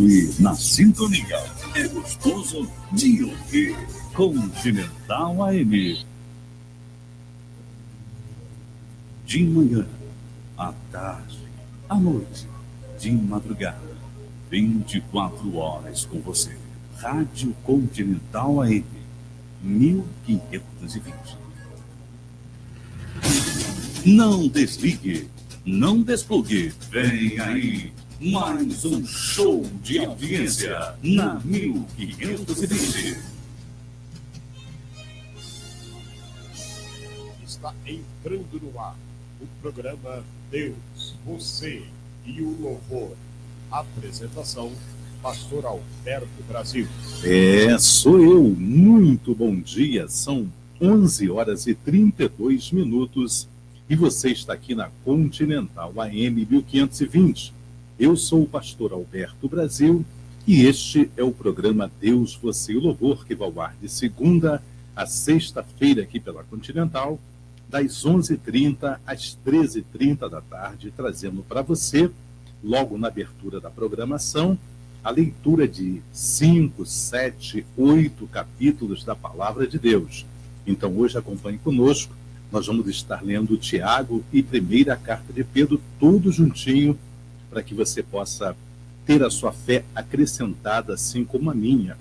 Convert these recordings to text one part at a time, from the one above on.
você na sintonia. É gostoso de ouvir. Continental AM. De manhã, à tarde, à noite, de madrugada. 24 horas com você. Rádio Continental AM. 1520. Não desligue, não desplugue. Vem aí mais um show de audiência na 1520. Está entrando no ar o programa Deus, Você e o Louvor. Apresentação, Pastor Alberto Brasil. Sou eu. Muito bom dia. São 11 horas e 32 minutos e você está aqui na Continental AM 1520. Eu sou o Pastor Alberto Brasil e este é o programa Deus, Você e o Louvor, que vai ao ar de segunda a sexta-feira aqui pela Continental, das 11h30 às 13h30 da tarde, trazendo para você, logo na abertura da programação, a leitura de 5, 7, 8 capítulos da Palavra de Deus. Então hoje acompanhe conosco, nós vamos estar lendo Tiago e primeira carta de Pedro, tudo juntinho, para que você possa ter a sua fé acrescentada, assim como a minha.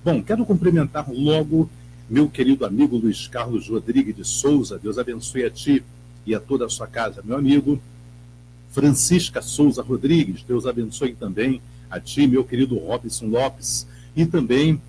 Bom, quero cumprimentar logo meu querido amigo Luiz Carlos Rodrigues de Souza. Deus abençoe a ti e a toda a sua casa, meu amigo. Francisca Souza Rodrigues, Deus abençoe também a ti, meu querido Robson Lopes, e também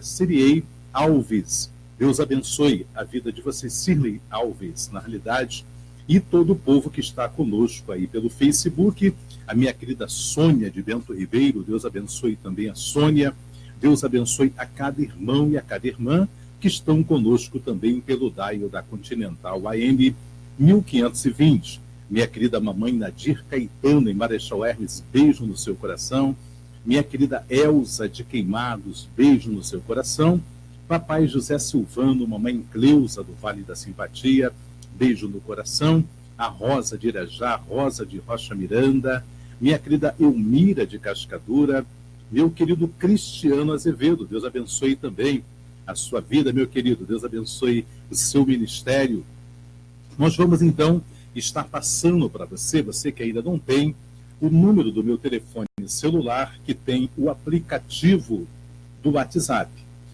Siriei Alves. Deus abençoe a vida de você, Cirlei Alves, na realidade, e todo o povo que está conosco aí pelo Facebook, a minha querida Sônia de Bento Ribeiro, Deus abençoe também a Sônia, Deus abençoe a cada irmão e a cada irmã que estão conosco também pelo dial da Continental AM 1520. Minha querida mamãe Nadir Caetano, em Marechal Hermes, beijo no seu coração. Minha querida Elza de Queimados, beijo no seu coração. Papai José Silvano, mamãe Cleusa do Vale da Simpatia, beijo no coração. A Rosa de Irajá, Rosa de Rocha Miranda. Minha querida Elmira de Cascadura. Meu querido Cristiano Azevedo, Deus abençoe também a sua vida, meu querido. Deus abençoe o seu ministério. Nós vamos então estar passando para você, você que ainda não tem, o número do meu telefone celular, que tem o aplicativo do WhatsApp.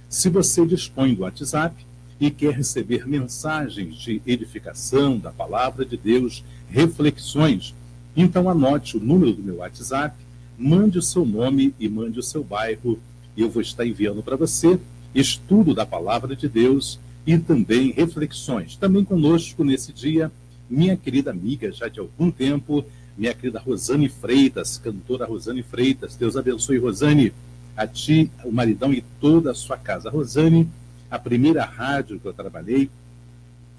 Se você dispõe do WhatsApp e quer receber mensagens de edificação da palavra de Deus, reflexões, então anote o número do meu WhatsApp, mande o seu nome e mande o seu bairro, e eu vou estar enviando para você estudo da palavra de Deus e também reflexões. Também conosco nesse dia, minha querida amiga, já de algum tempo, minha querida Rosane Freitas, cantora Rosane Freitas. Deus abençoe, Rosane, a ti, o maridão e toda a sua casa. Rosane, a primeira rádio que eu trabalhei,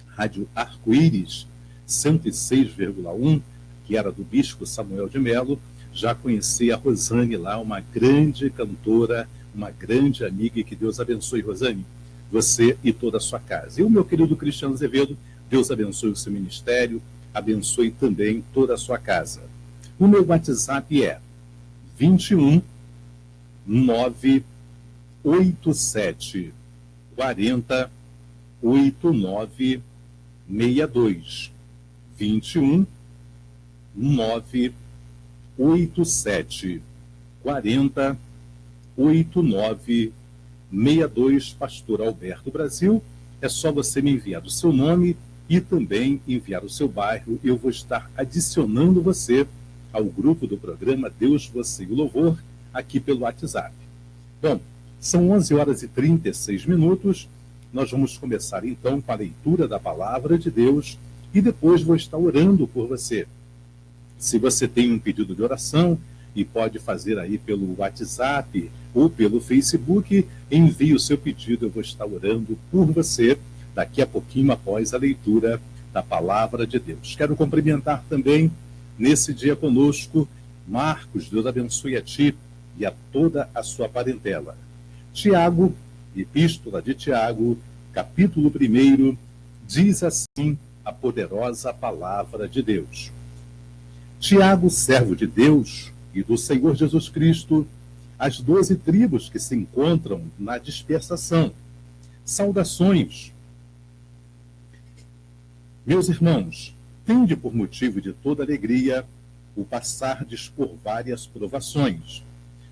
Rádio Arco-Íris, 106,1, que era do Bispo Samuel de Melo, já conheci a Rosane lá, uma grande cantora, uma grande amiga, e que Deus abençoe, Rosane, você e toda a sua casa. E o meu querido Cristiano Azevedo, Deus abençoe o seu ministério, abençoe também toda a sua casa. O meu WhatsApp é 21 987 40 89 62. 21 987 40 89 62, Pastor Alberto Brasil. É só você me enviar o seu nome e também enviar o seu bairro. Eu vou estar adicionando você ao grupo do programa Deus, Você e o Louvor, aqui pelo WhatsApp. Bom, são 11 horas e 36 minutos. Nós vamos começar então com a leitura da palavra de Deus e depois vou estar orando por você. Se você tem um pedido de oração e pode fazer aí pelo WhatsApp ou pelo Facebook, envie o seu pedido, eu vou estar orando por você daqui a pouquinho após a leitura da palavra de Deus. Quero cumprimentar também nesse dia conosco Marcos. Deus abençoe a ti e a toda a sua parentela. Tiago, Epístola de Tiago, capítulo 1, diz assim a poderosa palavra de Deus. Tiago, servo de Deus e do Senhor Jesus Cristo, as 12 tribos que se encontram na dispersação. Saudações. Meus irmãos, tende por motivo de toda alegria o passardes por várias provações,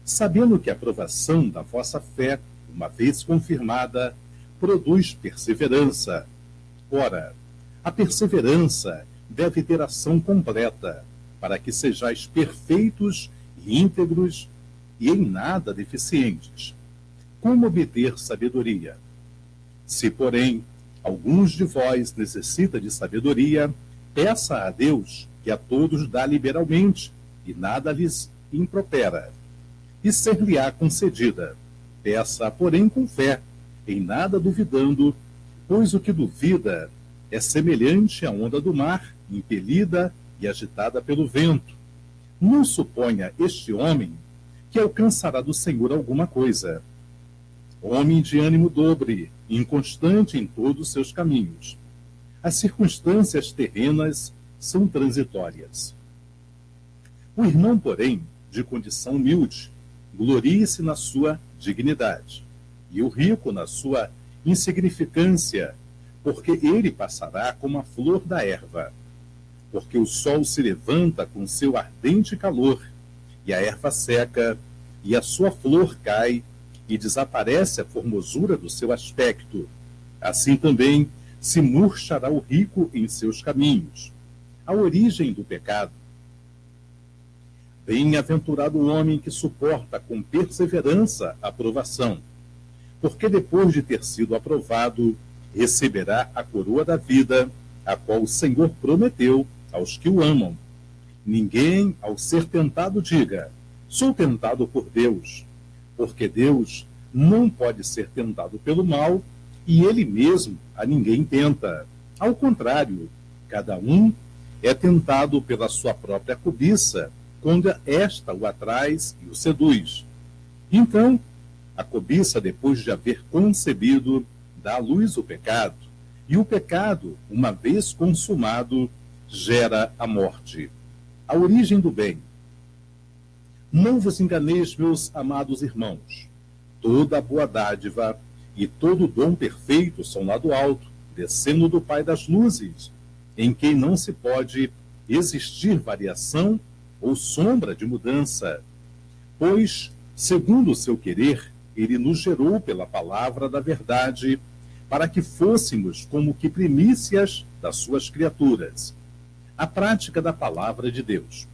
sabendo que a provação da vossa fé, uma vez confirmada, produz perseverança. Ora, a perseverança deve ter ação completa, para que sejais perfeitos e íntegros e em nada deficientes. Como obter sabedoria? Se, porém, alguns de vós necessita de sabedoria, peça a Deus, que a todos dá liberalmente, e nada lhes impropera, e ser-lhe-á concedida. Peça, porém, com fé, em nada duvidando, pois o que duvida é semelhante à onda do mar, impelida e agitada pelo vento. Não suponha este homem que alcançará do Senhor alguma coisa. Homem de ânimo dobre, inconstante em todos os seus caminhos. As circunstâncias terrenas são transitórias. O irmão, porém, de condição humilde, glorie-se na sua dignidade, e o rico na sua insignificância, porque ele passará como a flor da erva. Porque o sol se levanta com seu ardente calor, e a erva seca, e a sua flor cai, e desaparece a formosura do seu aspecto. Assim também se murchará o rico em seus caminhos. A origem do pecado. Bem-aventurado o homem que suporta com perseverança a provação, porque depois de ter sido aprovado, receberá a coroa da vida, a qual o Senhor prometeu aos que o amam. Ninguém, ao ser tentado, diga: sou tentado por Deus, porque Deus não pode ser tentado pelo mal, e ele mesmo a ninguém tenta. Ao contrário, cada um é tentado pela sua própria cobiça, quando esta o atrai e o seduz. Então, a cobiça, depois de haver concebido, dá à luz o pecado, e o pecado, uma vez consumado, gera a morte. A origem do bem. Não vos enganeis, meus amados irmãos. Toda a boa dádiva e todo dom perfeito são lá do alto, descendo do Pai das luzes, em quem não se pode existir variação ou sombra de mudança. Pois, segundo o seu querer, ele nos gerou pela palavra da verdade, para que fôssemos como que primícias das suas criaturas. A prática da palavra de Deus.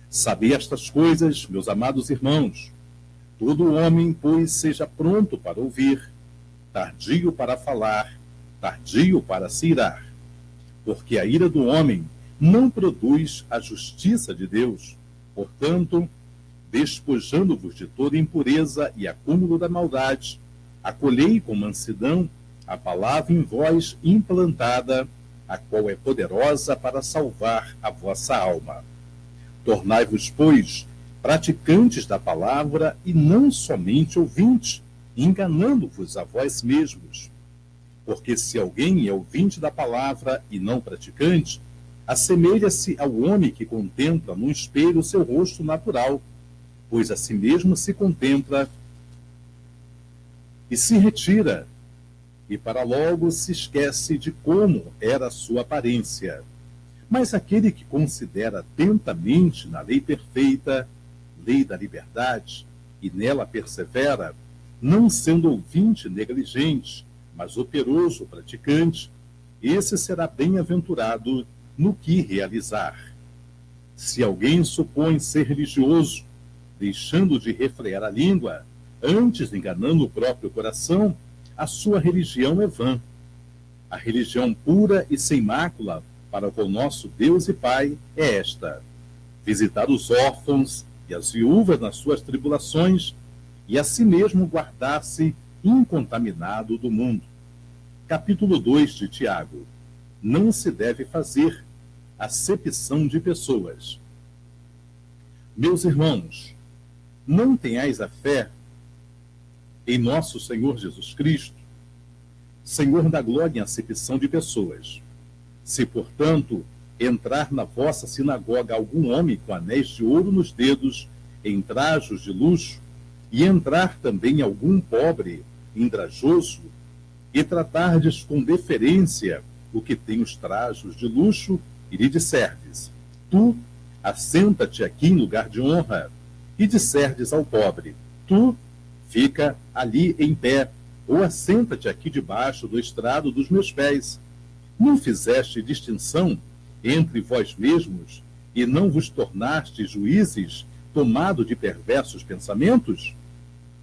Sabei estas coisas, meus amados irmãos. Todo homem, pois, seja pronto para ouvir, tardio para falar, tardio para se irar. Porque a ira do homem não produz a justiça de Deus. Portanto, despojando-vos de toda impureza e acúmulo da maldade, acolhei com mansidão a palavra em vós implantada, a qual é poderosa para salvar a vossa alma. Tornai-vos, pois, praticantes da palavra e não somente ouvintes, enganando-vos a vós mesmos. Porque se alguém é ouvinte da palavra e não praticante, assemelha-se ao homem que contempla num espelho o seu rosto natural, pois a si mesmo se contempla e se retira, e para logo se esquece de como era a sua aparência. Mas aquele que considera atentamente na lei perfeita, lei da liberdade, e nela persevera, não sendo ouvinte negligente, mas operoso praticante, esse será bem-aventurado no que realizar. Se alguém supõe ser religioso, deixando de refrear a língua, antes enganando o próprio coração, a sua religião é vã. A religião pura e sem mácula para o nosso Deus e Pai é esta: visitar os órfãos e as viúvas nas suas tribulações, e a si mesmo guardar-se incontaminado do mundo. Capítulo 2 de Tiago. Não se deve fazer acepção de pessoas. Meus irmãos, não tenhais a fé em nosso Senhor Jesus Cristo, Senhor da glória, em acepção de pessoas. Se, portanto, entrar na vossa sinagoga algum homem com anéis de ouro nos dedos em trajos de luxo, e entrar também algum pobre, indrajoso, e tratardes com deferência o que tem os trajos de luxo, e lhe disserdes: tu, assenta-te aqui em lugar de honra, e disserdes ao pobre: tu, fica ali em pé, ou assenta-te aqui debaixo do estrado dos meus pés. Não fizeste distinção entre vós mesmos, e não vos tornaste juízes, tomado de perversos pensamentos?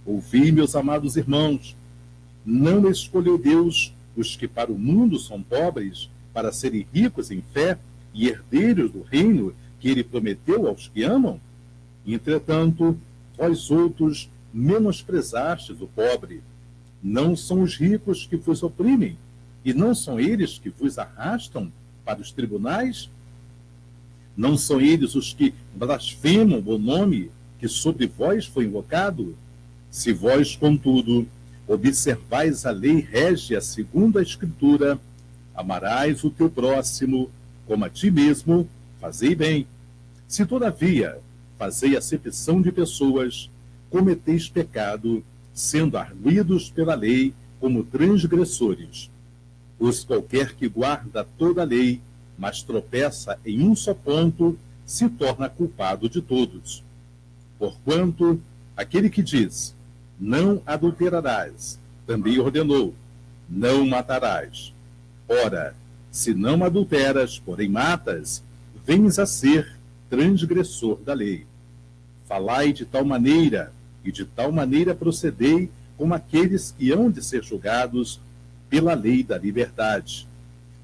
Ouvi, meus amados irmãos, não escolheu Deus os que para o mundo são pobres, para serem ricos em fé e herdeiros do reino que ele prometeu aos que amam? Entretanto, vós outros menosprezastes o pobre. Não são os ricos que vos oprimem, e não são eles que vos arrastam para os tribunais? Não são eles os que blasfemam o nome que sobre vós foi invocado? Se vós, contudo, observais a lei régia segundo a Escritura, amarás o teu próximo como a ti mesmo, fazei bem. Se, todavia, fazei acepção de pessoas, cometeis pecado, sendo arguidos pela lei como transgressores. Pois qualquer que guarda toda a lei, mas tropeça em um só ponto, se torna culpado de todos. Porquanto, aquele que diz: não adulterarás, também ordenou: não matarás. Ora, se não adulteras, porém matas, vens a ser transgressor da lei. Falai de tal maneira, e de tal maneira procedei, como aqueles que hão de ser julgados pela lei da liberdade.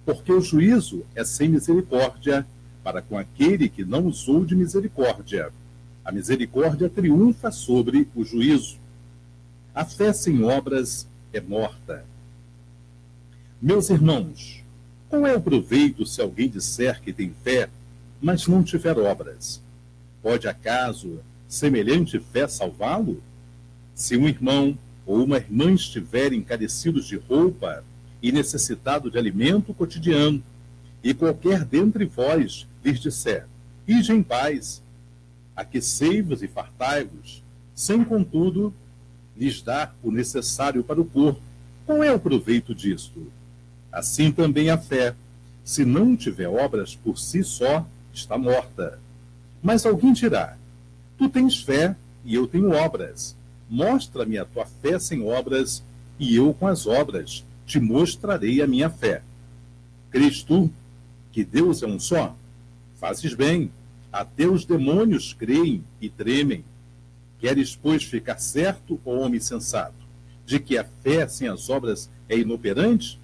Porque o juízo é sem misericórdia para com aquele que não usou de misericórdia. A misericórdia triunfa sobre o juízo. A fé sem obras é morta. Meus irmãos, qual é o proveito se alguém disser que tem fé, mas não tiver obras? Pode acaso semelhante fé salvá-lo? Se um irmão ou uma irmã estiverem carecidos de roupa e necessitado de alimento cotidiano, e qualquer dentre vós lhes disser: ide em paz, aquecei-vos e fartai-vos, sem contudo lhes dar o necessário para o corpo, qual é o proveito disto? Assim também a fé, se não tiver obras por si só, está morta. Mas alguém dirá: tu tens fé e eu tenho obras. Mostra-me a tua fé sem obras, e eu com as obras te mostrarei a minha fé. Crês tu que Deus é um só? Fazes bem, até os demônios creem e tremem. Queres, pois, ficar certo, ó homem sensato, de que a fé sem as obras é inoperante?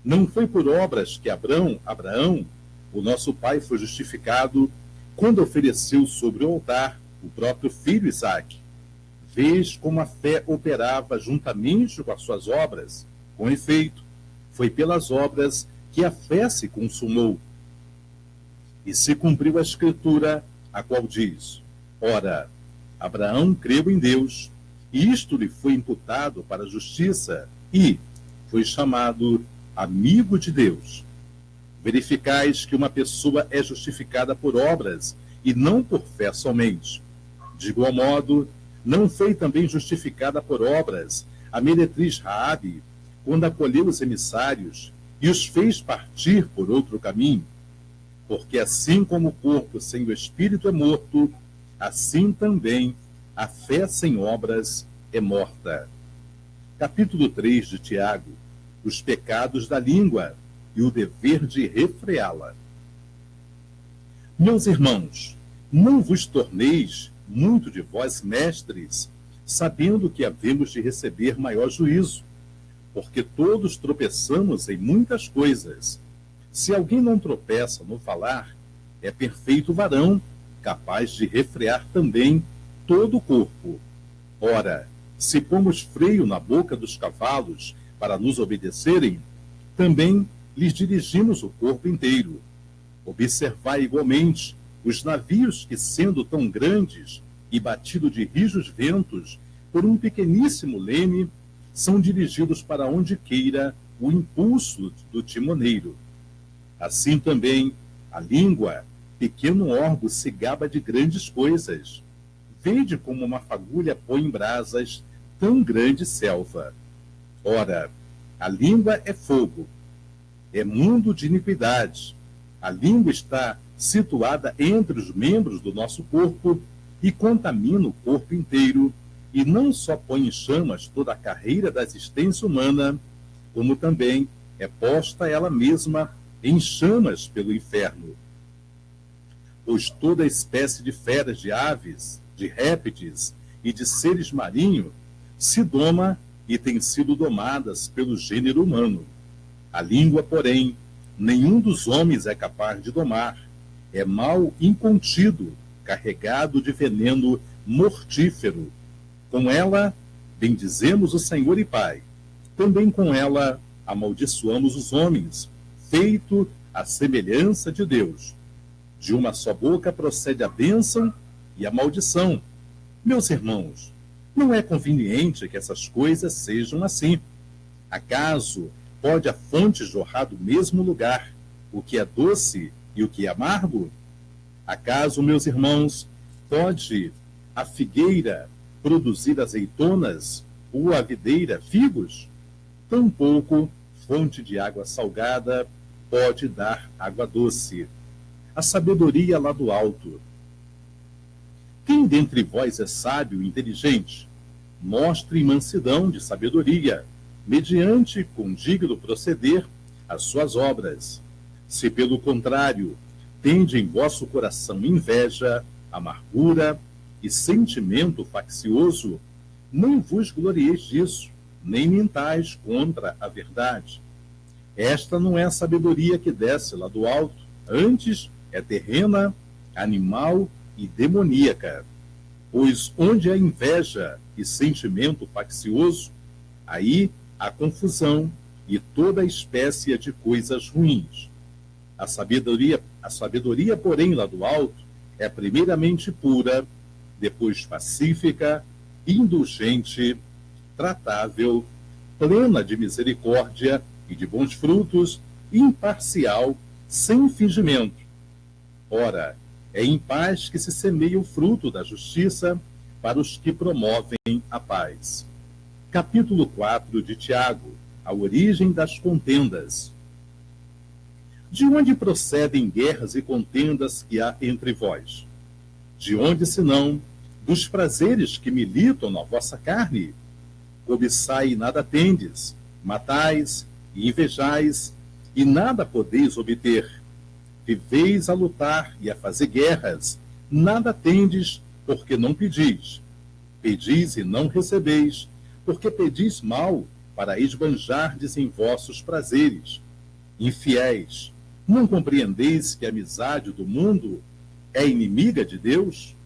Não foi por obras que Abraão, o nosso pai, foi justificado quando ofereceu sobre o altar o próprio filho Isaque. Vês como a fé operava juntamente com as suas obras? Com efeito, foi pelas obras que a fé se consumou. E se cumpriu a Escritura, a qual diz: ora, Abraão creu em Deus, e isto lhe foi imputado para a justiça, e foi chamado amigo de Deus. Verificais que uma pessoa é justificada por obras, e não por fé somente. De igual modo, não foi também justificada por obras a meretriz Raabe, quando acolheu os emissários e os fez partir por outro caminho? Porque assim como o corpo sem o espírito é morto, assim também a fé sem obras é morta. Capítulo 3 de Tiago: os pecados da língua e o dever de refreá-la. Meus irmãos, não vos torneis muito de vós mestres, sabendo que havemos de receber maior juízo, porque todos tropeçamos em muitas coisas. Se alguém não tropeça no falar, é perfeito varão, capaz de refrear também todo o corpo. Ora, se pomos freio na boca dos cavalos para nos obedecerem, também lhes dirigimos o corpo inteiro. Observai igualmente os navios que, sendo tão grandes e batidos de rijos ventos por um pequeníssimo leme, são dirigidos para onde queira o impulso do timoneiro. Assim também a língua, pequeno órgão, se gaba de grandes coisas. Vede como uma fagulha põe em brasas tão grande selva. Ora, a língua é fogo, é mundo de iniquidade. A língua está situada entre os membros do nosso corpo e contamina o corpo inteiro, e não só põe em chamas toda a carreira da existência humana, como também é posta ela mesma em chamas pelo inferno. Pois toda espécie de feras, de aves, de répteis e de seres marinhos se doma e têm sido domadas pelo gênero humano. A língua, porém, nenhum dos homens é capaz de domar. É mal incontido, carregado de veneno mortífero. Com ela, bendizemos o Senhor e Pai. Também com ela, amaldiçoamos os homens, feito à semelhança de Deus. De uma só boca procede a bênção e a maldição. Meus irmãos, não é conveniente que essas coisas sejam assim. Acaso pode a fonte jorrar do mesmo lugar o que é doce e o que é amargo? Acaso, meus irmãos, pode a figueira produzir azeitonas ou a videira figos? Tampouco fonte de água salgada pode dar água doce. A sabedoria lá do alto. Quem dentre vós é sábio e inteligente? Mostre mansidão de sabedoria, mediante com digno proceder as suas obras. Se, pelo contrário, tende em vosso coração inveja, amargura e sentimento faccioso, não vos glorieis disso, nem mintais contra a verdade. Esta não é a sabedoria que desce lá do alto, antes é terrena, animal e demoníaca. Pois onde há inveja e sentimento faccioso, aí há confusão e toda espécie de coisas ruins. A sabedoria, porém, lá do alto, é primeiramente pura, depois pacífica, indulgente, tratável, plena de misericórdia e de bons frutos, imparcial, sem fingimento. Ora, é em paz que se semeia o fruto da justiça para os que promovem a paz. Capítulo 4 de Tiago, a origem das contendas. De onde procedem guerras e contendas que há entre vós? De onde, senão, dos prazeres que militam na vossa carne? Cobiçai e nada tendes, matais e invejais, e nada podeis obter. Viveis a lutar e a fazer guerras, nada tendes, porque não pedis. Pedis e não recebeis, porque pedis mal, para esbanjardes em vossos prazeres. Infiéis, não compreendeis que a amizade do mundo é inimiga de Deus?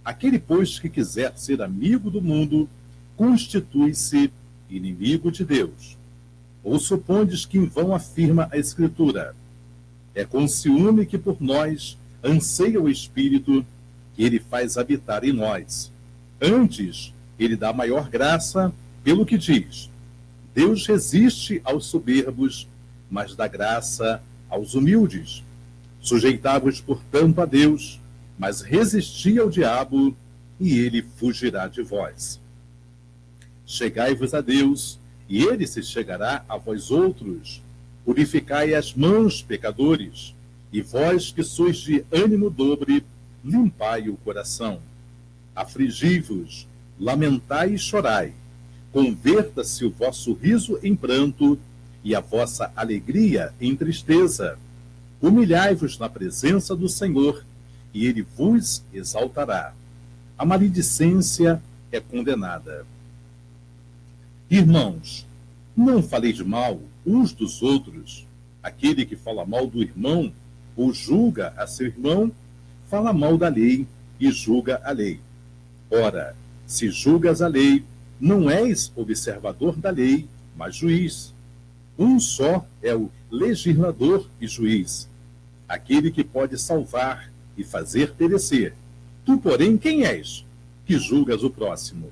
Aquele, pois, que quiser ser amigo do mundo, constitui-se inimigo de Deus. Ou supondes que em vão afirma a Escritura: é com ciúme que por nós anseia o Espírito, que ele faz habitar em nós. Antes, ele dá maior graça, pelo que diz: Deus resiste aos soberbos, mas dá graça aos humildes. Sujeitai-vos, portanto, a Deus, mas resisti ao diabo, e ele fugirá de vós. Chegai-vos a Deus, e ele se chegará a vós outros. Purificai as mãos, pecadores, e vós que sois de ânimo dobre, limpai o coração. Afligi-vos, lamentai e chorai. Converta-se o vosso riso em pranto, e a vossa alegria em tristeza. Humilhai-vos na presença do Senhor, e ele vos exaltará. A maledicência é condenada. Irmãos, não faleis mal uns dos outros. Aquele que fala mal do irmão ou julga a seu irmão, fala mal da lei e julga a lei. Ora, se julgas a lei, não és observador da lei, mas juiz. Um só é o legislador e juiz, aquele que pode salvar e fazer perecer. Tu, porém, quem és, que julgas o próximo?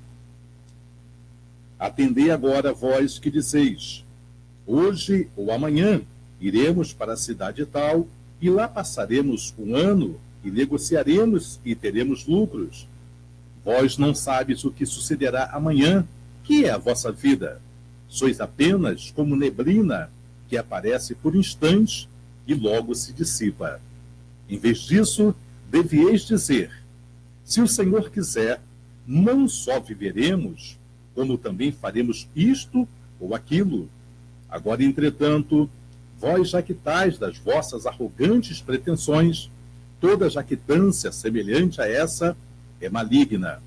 Atendei agora vós que dizeis: hoje ou amanhã iremos para a cidade tal, e lá passaremos um ano, e negociaremos e teremos lucros. Vós não sabes o que sucederá amanhã, que é a vossa vida. Sois apenas como neblina que aparece por instantes e logo se dissipa. Em vez disso, devieis dizer: se o Senhor quiser, não só viveremos, como também faremos isto ou aquilo. Agora, entretanto, vós jactais das vossas arrogantes pretensões. Toda jactância semelhante a essa é maligna.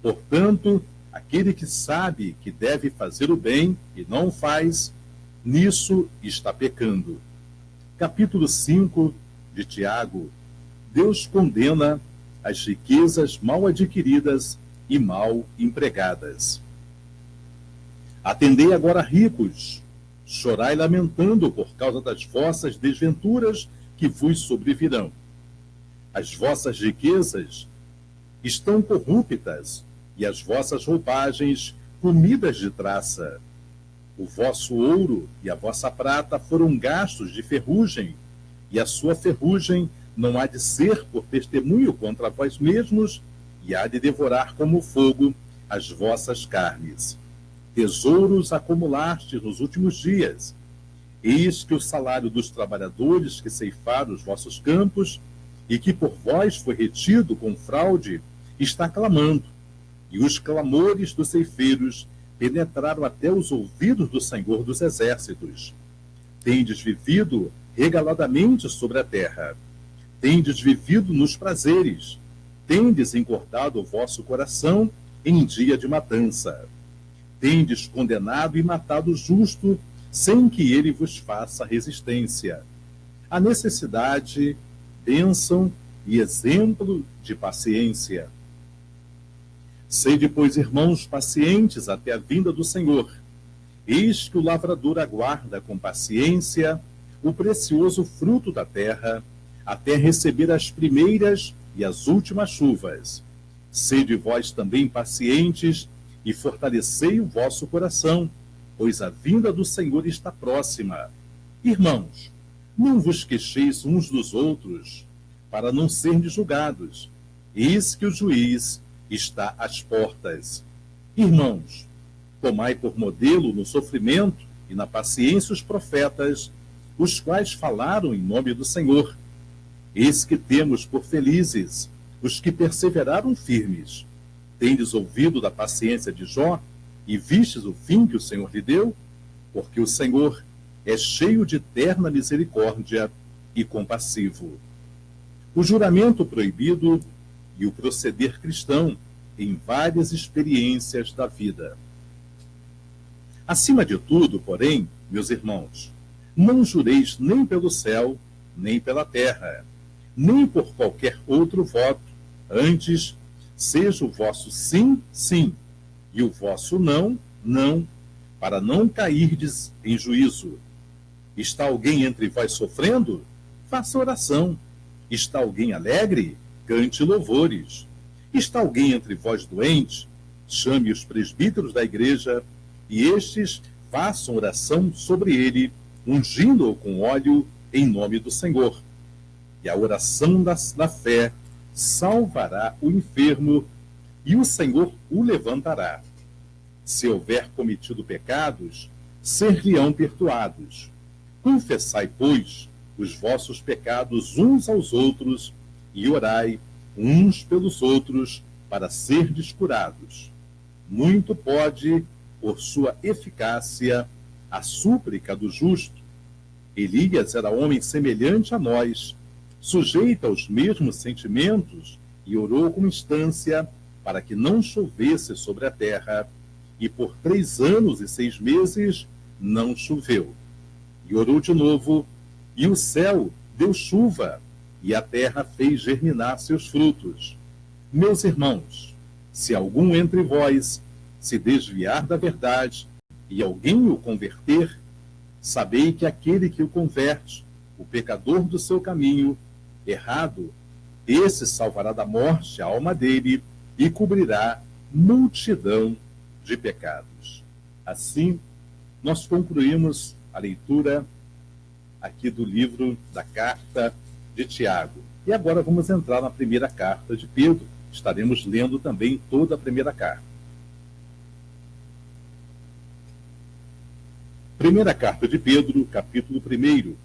Portanto, aquele que sabe que deve fazer o bem e não o faz, nisso está pecando. Capítulo 5 de Tiago. Deus condena as riquezas mal adquiridas e mal empregadas. Atendei agora, ricos, chorai lamentando por causa das vossas desventuras que vos sobrevirão. As vossas riquezas estão corruptas, e as vossas roupagens comidas de traça. O vosso ouro e a vossa prata foram gastos de ferrugem, e a sua ferrugem não há de ser por testemunho contra vós mesmos, e há de devorar como fogo as vossas carnes. Tesouros acumulastes nos últimos dias. Eis que o salário dos trabalhadores que ceifaram os vossos campos, e que por vós foi retido com fraude, está clamando, e os clamores dos ceifeiros penetraram até os ouvidos do Senhor dos Exércitos. Tendes vivido regaladamente sobre a terra, tendes vivido nos prazeres, tendes engordado o vosso coração em dia de matança. Tendes condenado e matado o justo, sem que ele vos faça resistência. A necessidade, bênção e exemplo de paciência. Sede, pois, irmãos, pacientes até a vinda do Senhor. Eis que o lavrador aguarda com paciência o precioso fruto da terra, até receber as primeiras e as últimas chuvas. Sede vós também pacientes e fortalecei o vosso coração, pois a vinda do Senhor está próxima. Irmãos, não vos queixeis uns dos outros, para não serdes julgados. Eis que o juiz está às portas. Irmãos, tomai por modelo no sofrimento e na paciência os profetas, os quais falaram em nome do Senhor. Eis que temos por felizes os que perseveraram firmes. Tendes ouvido da paciência de Jó e vistes o fim que o Senhor lhe deu? Porque o Senhor é cheio de eterna misericórdia e compassivo. O juramento proibido e o proceder cristão em várias experiências da vida. Acima de tudo, porém, meus irmãos, não jureis nem pelo céu, nem pela terra, nem por qualquer outro voto, antes seja o vosso sim, sim, e o vosso não, não, para não cairdes em juízo. Está alguém entre vós sofrendo? Faça oração. Está alguém alegre? Cante louvores. Está alguém entre vós doente? Chame os presbíteros da igreja, e estes façam oração sobre ele, ungindo-o com óleo em nome do Senhor. E a oração da fé salvará o enfermo, e o Senhor o levantará. Se houver cometido pecados, ser-lhe-ão perdoados. Confessai, pois, os vossos pecados uns aos outros, e orai uns pelos outros, para serdes curados. Muito pode, por sua eficácia, a súplica do justo. Elias era homem semelhante a nós, sujeito aos mesmos sentimentos, e orou com instância para que não chovesse sobre a terra, e por 3 anos e 6 meses não choveu. E orou de novo, e o céu deu chuva, e a terra fez germinar seus frutos. Meus irmãos, se algum entre vós se desviar da verdade, e alguém o converter, sabei que aquele que o converte, o pecador do seu caminho errado, esse salvará da morte a alma dele e cobrirá multidão de pecados. Assim, nós concluímos a leitura aqui do livro da carta de Tiago. E agora vamos entrar na primeira carta de Pedro. estaremos lendo também toda a primeira carta. Primeira carta de Pedro, capítulo 1.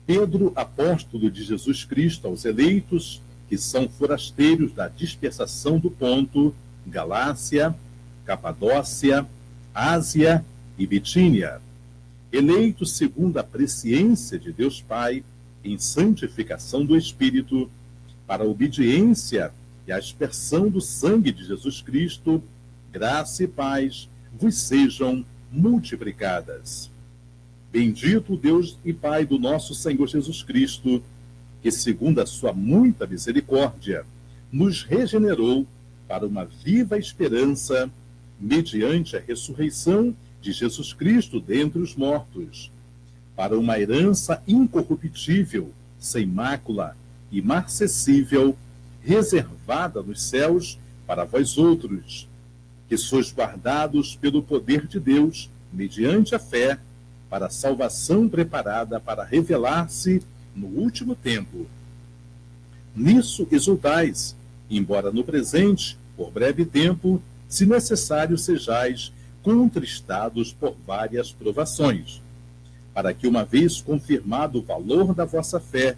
Pedro, apóstolo de Jesus Cristo aos eleitos, que são forasteiros da dispersação do Ponto, Galácia, Capadócia, Ásia e Bitínia, eleitos segundo a presciência de Deus Pai, em santificação do Espírito, para a obediência e a aspersão do sangue de Jesus Cristo, graça e paz vos sejam multiplicadas. Bendito o Deus e Pai do nosso Senhor Jesus Cristo, que segundo a sua muita misericórdia, nos regenerou para uma viva esperança, mediante a ressurreição de Jesus Cristo dentre os mortos, para uma herança incorruptível, sem mácula, imarcessível, reservada nos céus para vós outros, que sois guardados pelo poder de Deus, mediante a fé, para a salvação preparada para revelar-se no último tempo. Nisso exultais, embora no presente, por breve tempo, se necessário sejais contristados por várias provações, para que, uma vez confirmado o valor da vossa fé,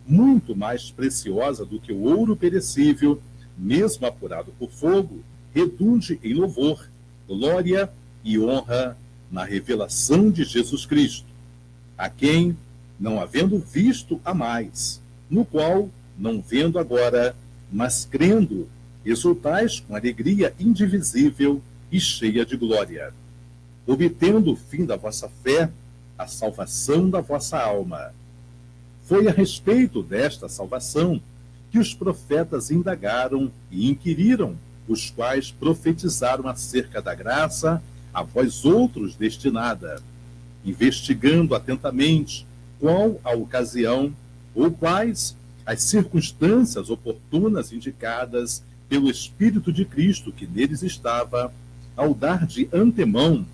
muito mais preciosa do que o ouro perecível, mesmo apurado por fogo, redunde em louvor, glória e honra na revelação de Jesus Cristo, a quem, não havendo visto a mais, no qual, não vendo agora, mas crendo, exultais com alegria indivisível e cheia de glória, obtendo o fim da vossa fé, a salvação da vossa alma. Foi a respeito desta salvação que os profetas indagaram e inquiriram, os quais profetizaram acerca da graça a vós outros destinada, investigando atentamente qual a ocasião ou quais as circunstâncias oportunas indicadas pelo Espírito de Cristo que neles estava, ao dar de antemão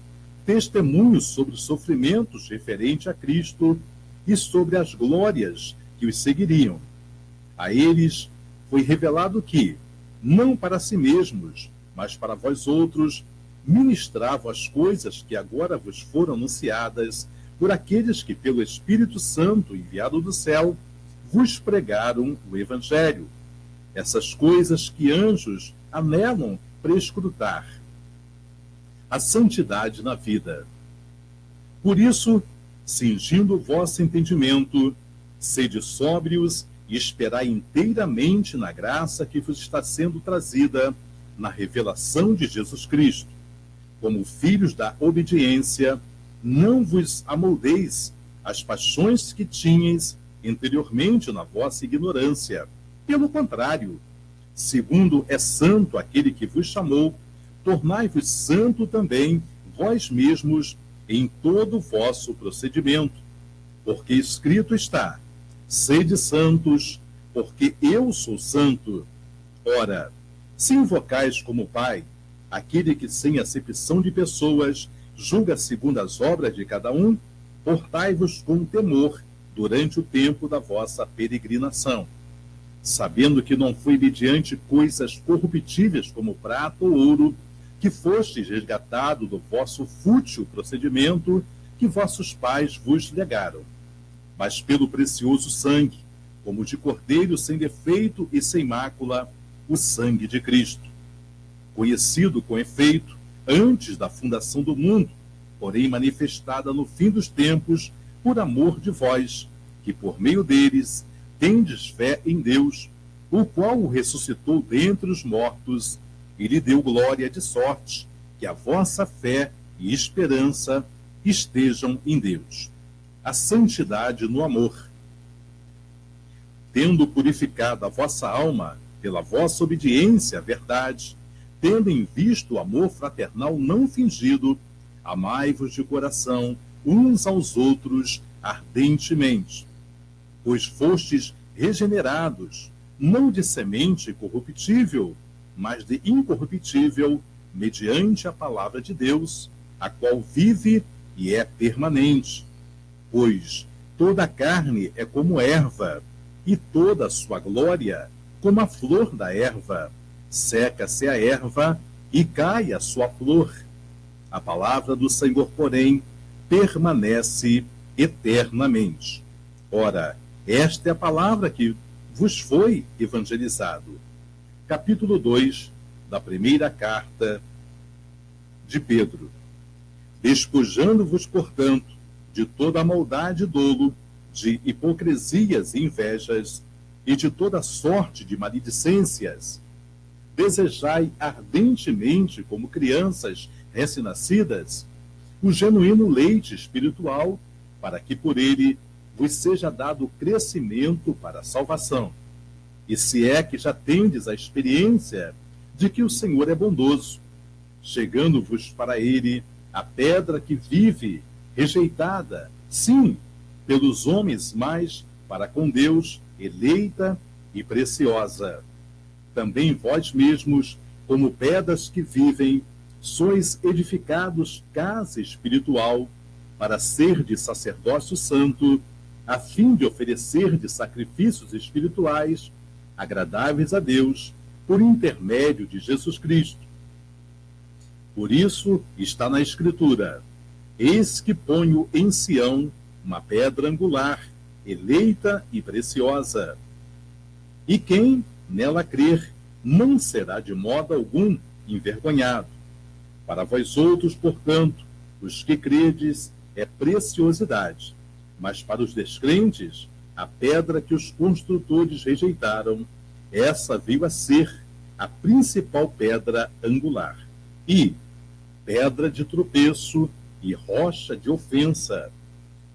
testemunhos sobre os sofrimentos referentes a Cristo e sobre as glórias que os seguiriam. A eles foi revelado que, não para si mesmos, mas para vós outros, ministravam as coisas que agora vos foram anunciadas por aqueles que, pelo Espírito Santo enviado do céu, vos pregaram o Evangelho. Essas coisas que anjos anelam prescrutar. A santidade na vida. Por isso, cingindo o vosso entendimento, sede sóbrios e esperai inteiramente na graça que vos está sendo trazida na revelação de Jesus Cristo. Como filhos da obediência, não vos amoldeis às paixões que tinhais anteriormente na vossa ignorância. Pelo contrário, segundo é santo aquele que vos chamou, tornai-vos santo também vós mesmos em todo o vosso procedimento. Porque escrito está: sede santos, porque eu sou santo. Ora, se invocais como Pai aquele que, sem acepção de pessoas, julga segundo as obras de cada um, portai-vos com temor durante o tempo da vossa peregrinação, sabendo que não foi mediante coisas corruptíveis como prata ou ouro que fostes resgatado do vosso fútil procedimento que vossos pais vos legaram, mas pelo precioso sangue, como de cordeiro sem defeito e sem mácula, o sangue de Cristo, conhecido com efeito antes da fundação do mundo, porém manifestada no fim dos tempos por amor de vós, que por meio deles tendes fé em Deus, o qual o ressuscitou dentre os mortos e lhe deu glória, de sorte que a vossa fé e esperança estejam em Deus. A santidade no amor. Tendo purificado a vossa alma pela vossa obediência à verdade, tendo em vista o amor fraternal não fingido, amai-vos de coração uns aos outros ardentemente, pois fostes regenerados, não de semente corruptível, mas de incorruptível, mediante a palavra de Deus, a qual vive e é permanente. Pois toda a carne é como erva, e toda a sua glória como a flor da erva. Seca-se a erva e cai a sua flor. A palavra do Senhor, porém, permanece eternamente. Ora, esta é a palavra que vos foi evangelizado. Capítulo 2 da primeira carta de Pedro. Despojando-vos, portanto, de toda a maldade e dolo, de hipocrisias e invejas, e de toda sorte de maledicências, desejai ardentemente, como crianças recém-nascidas, o genuíno leite espiritual, para que por ele vos seja dado crescimento para a salvação. E se é que já tendes a experiência de que o Senhor é bondoso, chegando-vos para ele a pedra que vive, rejeitada, sim, pelos homens, mas para com Deus, eleita e preciosa. Também vós mesmos, como pedras que vivem, sois edificados casa espiritual, para ser de sacerdócio santo, a fim de oferecer de sacrifícios espirituais, agradáveis a Deus, por intermédio de Jesus Cristo. Por isso está na Escritura: eis que ponho em Sião uma pedra angular, eleita e preciosa. E quem nela crer não será de modo algum envergonhado. Para vós outros, portanto, os que credes é preciosidade, mas para os descrentes, a pedra que os construtores rejeitaram, essa veio a ser a principal pedra angular, e pedra de tropeço e rocha de ofensa.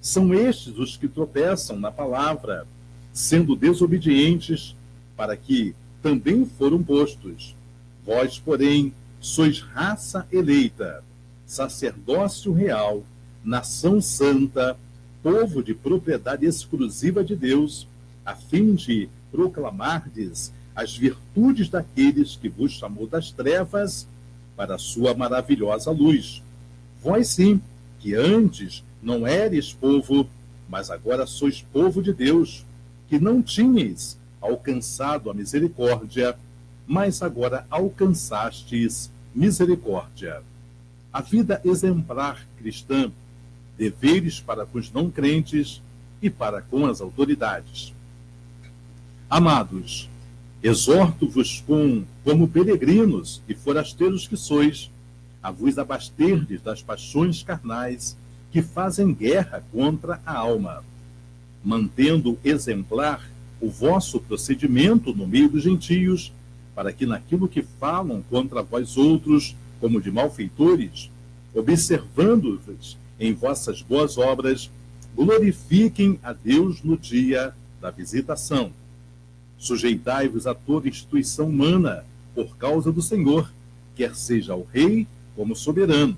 São estes os que tropeçam na palavra, sendo desobedientes, para que também foram postos. Vós, porém, sois raça eleita, sacerdócio real, nação santa, povo de propriedade exclusiva de Deus, a fim de proclamardes as virtudes daqueles que vos chamou das trevas para a sua maravilhosa luz. Vós sim, que antes não eres povo, mas agora sois povo de Deus, que não tinhais alcançado a misericórdia, mas agora alcançastes misericórdia. A vida exemplar cristã, deveres para com os não crentes e para com as autoridades. Amados, exorto-vos como peregrinos e forasteiros que sois, a vos abasterdes das paixões carnais que fazem guerra contra a alma, mantendo exemplar o vosso procedimento no meio dos gentios, para que naquilo que falam contra vós outros, como de malfeitores, observando-vos em vossas boas obras, glorifiquem a Deus no dia da visitação. Sujeitai-vos a toda instituição humana por causa do Senhor, quer seja o rei como soberano,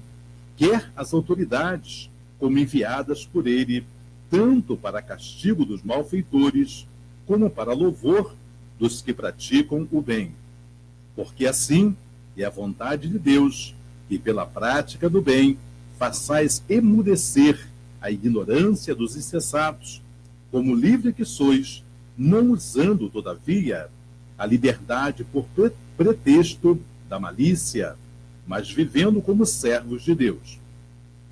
quer as autoridades como enviadas por ele, tanto para castigo dos malfeitores, como para louvor dos que praticam o bem. Porque assim é a vontade de Deus, que pela prática do bem façais emudecer a ignorância dos insensatos, como livre que sois, não usando, todavia, a liberdade por pretexto da malícia, mas vivendo como servos de Deus.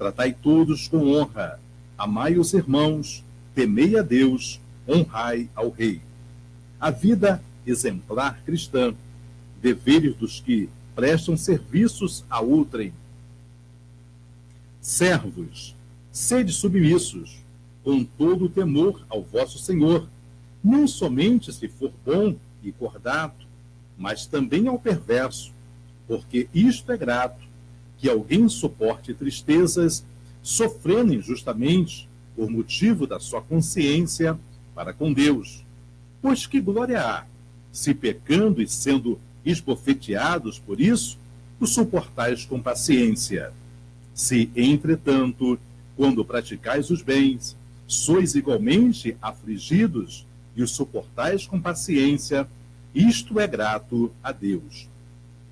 Tratai todos com honra, amai os irmãos, temei a Deus, honrai ao Rei. A vida exemplar cristã, deveres dos que prestam serviços a outrem. Servos, sede submissos, com todo o temor ao vosso Senhor, não somente se for bom e cordato, mas também ao perverso, porque isto é grato, que alguém suporte tristezas, sofrendo injustamente, por motivo da sua consciência para com Deus. Pois que glória há, se pecando e sendo esbofeteados por isso, o suportais com paciência. Se, entretanto, quando praticais os bens, sois igualmente afligidos e os suportais com paciência, isto é grato a Deus.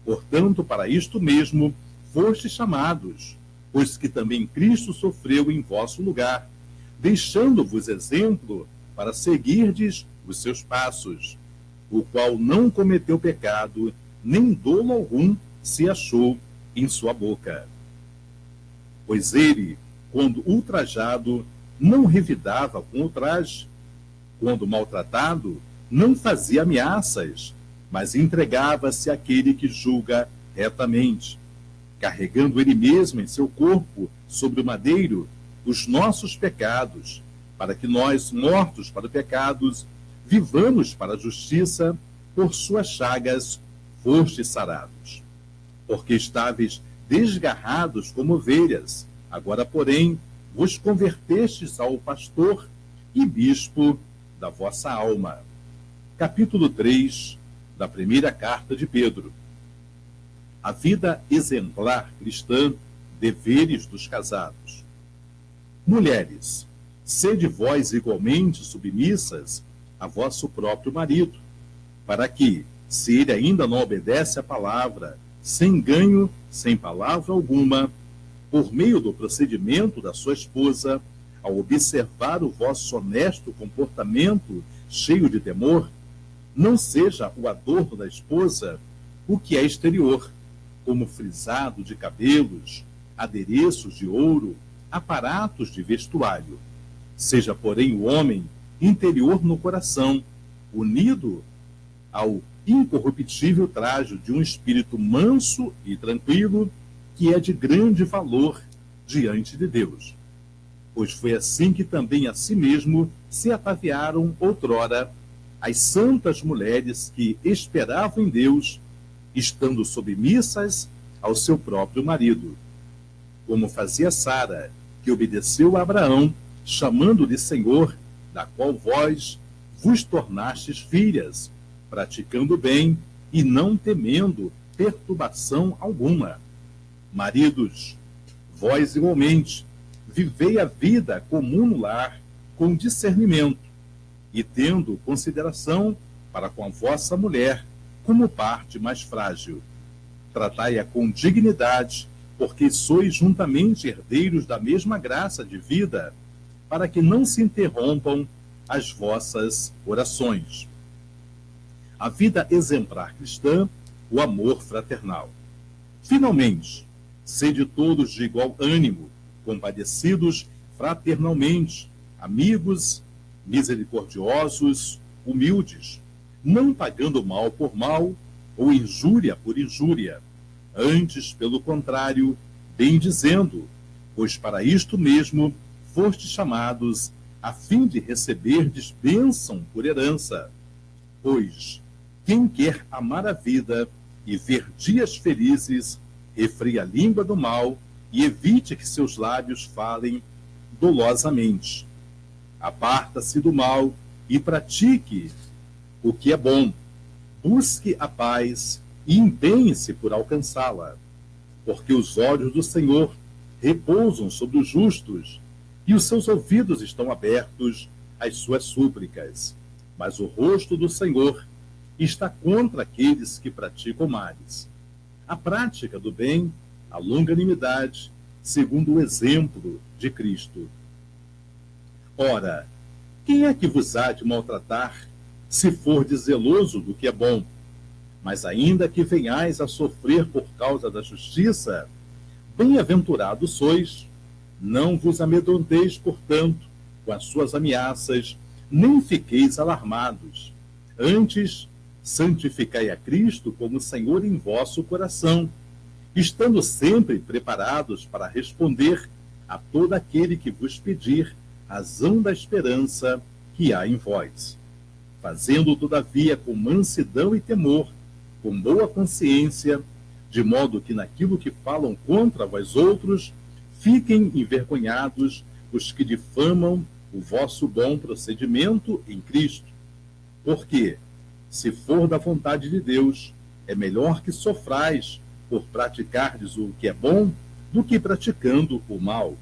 Portanto, para isto mesmo fostes chamados, pois que também Cristo sofreu em vosso lugar, deixando-vos exemplo para seguirdes os seus passos, o qual não cometeu pecado, nem dolo algum se achou em sua boca. Pois ele, quando ultrajado, não revidava com ultraje, quando maltratado, não fazia ameaças, mas entregava-se àquele que julga retamente, carregando ele mesmo em seu corpo, sobre o madeiro, os nossos pecados, para que nós, mortos para pecados, vivamos para a justiça, por suas chagas fostes sarados. Porque estáveis desgarrados como ovelhas, agora, porém, vos convertestes ao pastor e bispo da vossa alma. Capítulo 3 da primeira carta de Pedro. A vida exemplar cristã, deveres dos casados. Mulheres, sede vós igualmente submissas a vosso próprio marido, para que, se ele ainda não obedece à palavra, sem ganho, sem palavra alguma, por meio do procedimento da sua esposa, ao observar o vosso honesto comportamento cheio de temor, não seja o adorno da esposa o que é exterior, como frisado de cabelos, adereços de ouro, aparatos de vestuário. Seja, porém, o homem interior no coração, unido ao incorruptível trajo de um espírito manso e tranquilo, que é de grande valor diante de Deus. Pois foi assim que também a si mesmo se ataviaram outrora as santas mulheres que esperavam em Deus, estando submissas ao seu próprio marido, como fazia Sara, que obedeceu a Abraão, chamando-lhe Senhor, da qual vós vos tornastes filhas, praticando bem e não temendo perturbação alguma. Maridos, vós igualmente, vivei a vida comum no lar com discernimento, e tendo consideração para com a vossa mulher como parte mais frágil. Tratai-a com dignidade, porque sois juntamente herdeiros da mesma graça de vida, para que não se interrompam as vossas orações. A vida exemplar cristã, o amor fraternal. Finalmente, sede todos de igual ânimo, compadecidos fraternalmente, amigos, misericordiosos, humildes, não pagando mal por mal ou injúria por injúria, antes, pelo contrário, bem dizendo, pois para isto mesmo fostes chamados, a fim de receberdes bênção por herança. Pois quem quer amar a vida e ver dias felizes, refreie a língua do mal e evite que seus lábios falem dolosamente. Aparta-se do mal e pratique o que é bom. Busque a paz e empenhe-se por alcançá-la. Porque os olhos do Senhor repousam sobre os justos e os seus ouvidos estão abertos às suas súplicas. Mas o rosto do Senhor está contra aqueles que praticam males. A prática do bem, a longanimidade, segundo o exemplo de Cristo. Ora, quem é que vos há de maltratar, se fordes zeloso do que é bom? Mas ainda que venhais a sofrer por causa da justiça, bem-aventurados sois. Não vos amedronteis, portanto, com as suas ameaças, nem fiqueis alarmados. Antes, santificai a Cristo como Senhor em vosso coração, estando sempre preparados para responder a todo aquele que vos pedir razão da esperança que há em vós, fazendo todavia com mansidão e temor, com boa consciência, de modo que naquilo que falam contra vós outros, fiquem envergonhados os que difamam o vosso bom procedimento em Cristo. Porque, se for da vontade de Deus, é melhor que sofrais por praticardes o que é bom, do que praticando o mal.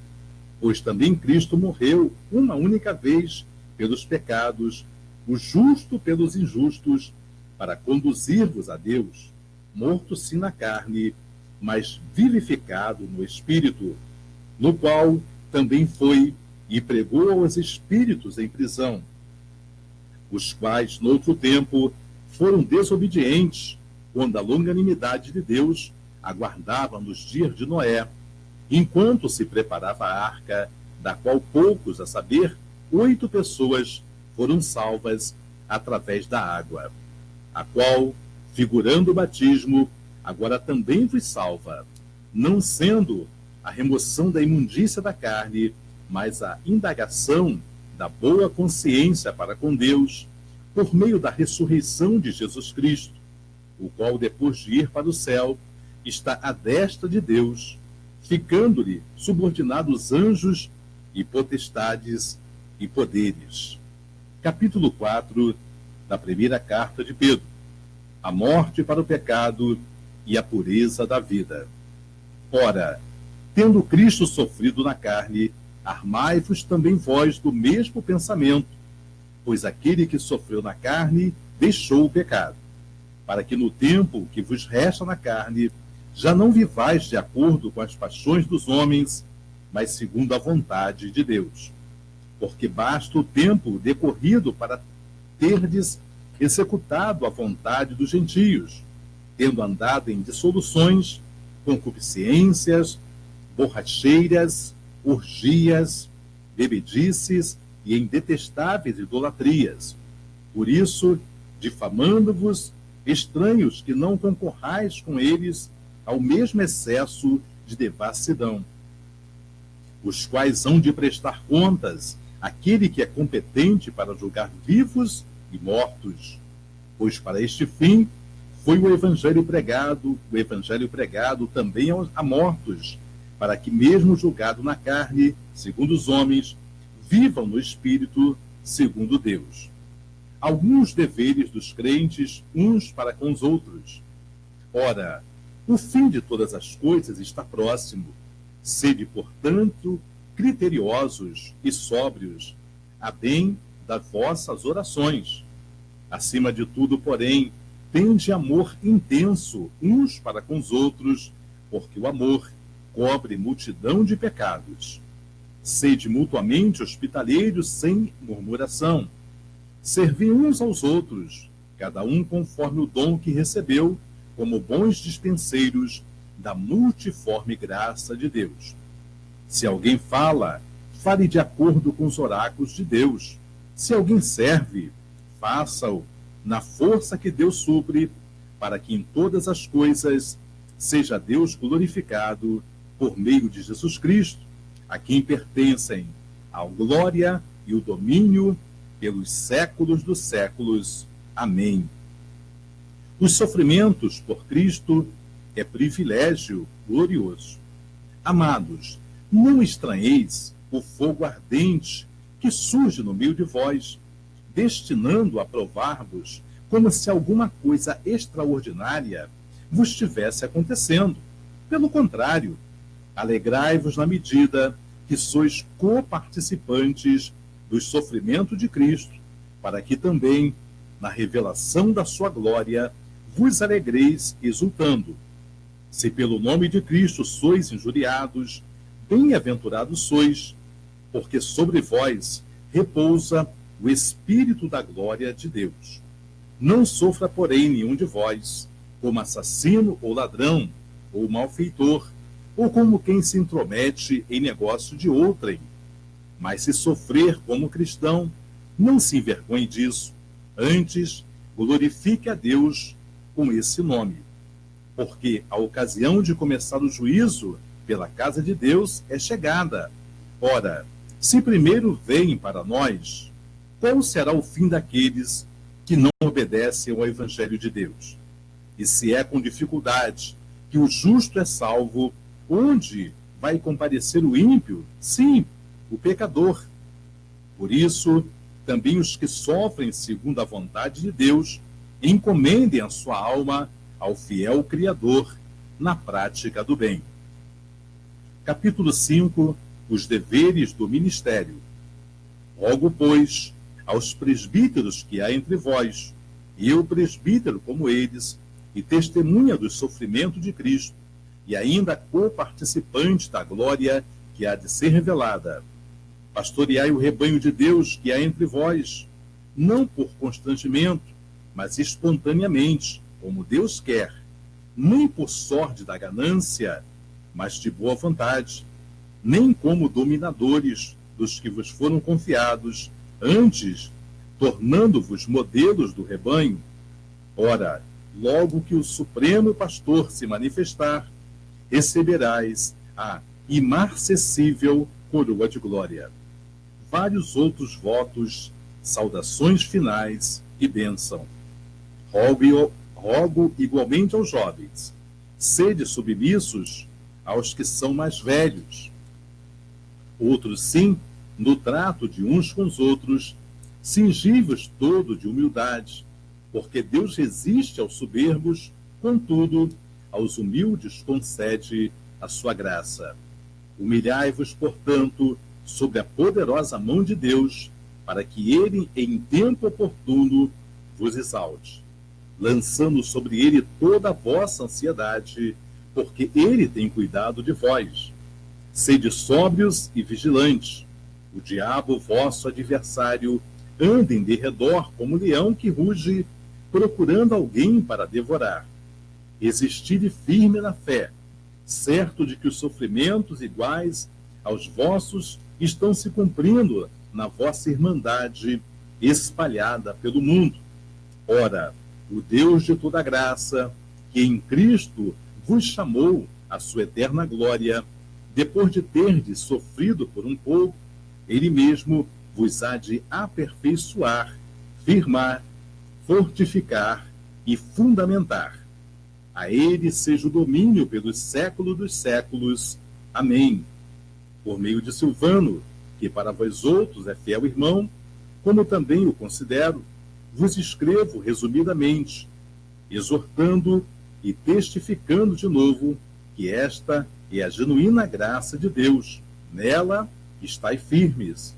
Pois também Cristo morreu uma única vez pelos pecados, o justo pelos injustos, para conduzir-vos a Deus, morto sim na carne, mas vivificado no Espírito, no qual também foi e pregou aos espíritos em prisão, os quais, noutro tempo, foram desobedientes quando a longanimidade de Deus aguardava nos dias de Noé, enquanto se preparava a arca, da qual poucos, a saber, 8 pessoas, foram salvas através da água, a qual, figurando o batismo, agora também vos salva, não sendo a remoção da imundícia da carne, mas a indagação da boa consciência para com Deus, por meio da ressurreição de Jesus Cristo, o qual, depois de ir para o céu, está à destra de Deus, ficando-lhe subordinados anjos e potestades e poderes. Capítulo 4 da primeira carta de Pedro. A morte para o pecado e a pureza da vida. Ora, tendo Cristo sofrido na carne, armai-vos também vós do mesmo pensamento, pois aquele que sofreu na carne deixou o pecado, para que no tempo que vos resta na carne, já não vivais de acordo com as paixões dos homens, mas segundo a vontade de Deus. Porque basta o tempo decorrido para terdes executado a vontade dos gentios, tendo andado em dissoluções, concupiscências, borracheiras, orgias, bebedices e em detestáveis idolatrias. Por isso, difamando-vos, estranhos que não concorrais com eles ao mesmo excesso de devassidão, os quais hão de prestar contas àquele que é competente para julgar vivos e mortos. Pois para este fim foi o evangelho pregado também a mortos, para que mesmo julgado na carne, segundo os homens, vivam no espírito, segundo Deus. Alguns deveres dos crentes uns para com os outros. Ora, o fim de todas as coisas está próximo. Sede, portanto, criteriosos e sóbrios, a bem das vossas orações. Acima de tudo, porém, tende amor intenso uns para com os outros, porque o amor cobre multidão de pecados. Sede mutuamente hospitaleiros sem murmuração. Servi uns aos outros, cada um conforme o dom que recebeu, como bons dispenseiros da multiforme graça de Deus. Se alguém fala, fale de acordo com os oráculos de Deus. Se alguém serve, faça-o na força que Deus supre, para que em todas as coisas seja Deus glorificado por meio de Jesus Cristo, a quem pertencem a glória e o domínio pelos séculos dos séculos. Amém. Os sofrimentos por Cristo é privilégio glorioso. Amados, não estranheis o fogo ardente que surge no meio de vós, destinando a provar-vos como se alguma coisa extraordinária vos estivesse acontecendo. Pelo contrário, alegrai-vos na medida que sois coparticipantes do sofrimento de Cristo, para que também, na revelação da sua glória, vos alegreis exultando. Se pelo nome de Cristo sois injuriados, bem-aventurados sois, porque sobre vós repousa o Espírito da glória de Deus. Não sofra, porém, nenhum de vós, como assassino ou ladrão, ou malfeitor, ou como quem se intromete em negócio de outrem. Mas se sofrer como cristão, não se envergonhe disso. Antes, glorifique a Deus com esse nome. Porque a ocasião de começar o juízo pela casa de Deus é chegada. Ora, se primeiro vem para nós, qual será o fim daqueles que não obedecem ao Evangelho de Deus? E se é com dificuldade que o justo é salvo, onde vai comparecer o ímpio? Sim, o pecador. Por isso, também os que sofrem segundo a vontade de Deus, encomendem a sua alma ao fiel Criador na prática do bem. Capítulo 5. Os deveres do ministério. Rogo, pois, aos presbíteros que há entre vós, eu presbítero como eles, e testemunha do sofrimento de Cristo, e ainda coparticipante da glória que há de ser revelada. Pastoreai o rebanho de Deus que há entre vós, não por constrangimento, mas espontaneamente, como Deus quer, nem por sorte da ganância, mas de boa vontade, nem como dominadores dos que vos foram confiados, antes, tornando-vos modelos do rebanho. Ora, logo que o Supremo Pastor se manifestar, receberás a imarcessível coroa de glória. Vários outros votos, saudações finais e bênção. Rogo igualmente aos jovens, sede submissos aos que são mais velhos. Outros sim, no trato de uns com os outros, cingi-vos todo de humildade, porque Deus resiste aos soberbos, contudo, aos humildes concede a sua graça. Humilhai-vos, portanto, sob a poderosa mão de Deus, para que ele, em tempo oportuno, vos exalte, lançando sobre ele toda a vossa ansiedade, porque ele tem cuidado de vós. Sede sóbrios e vigilantes. O diabo, vosso adversário, anda em derredor como leão que ruge, procurando alguém para devorar. Resistir firme na fé, certo de que os sofrimentos iguais aos vossos estão se cumprindo na vossa irmandade espalhada pelo mundo. Ora, o Deus de toda graça, que em Cristo vos chamou à sua eterna glória, depois de terdes sofrido por um pouco, ele mesmo vos há de aperfeiçoar, firmar, fortificar e fundamentar. A ele seja o domínio pelos séculos dos séculos. Amém. Por meio de Silvano, que para vós outros é fiel irmão, como também o considero, vos escrevo resumidamente, exortando e testificando de novo que esta é a genuína graça de Deus. Nela estai firmes.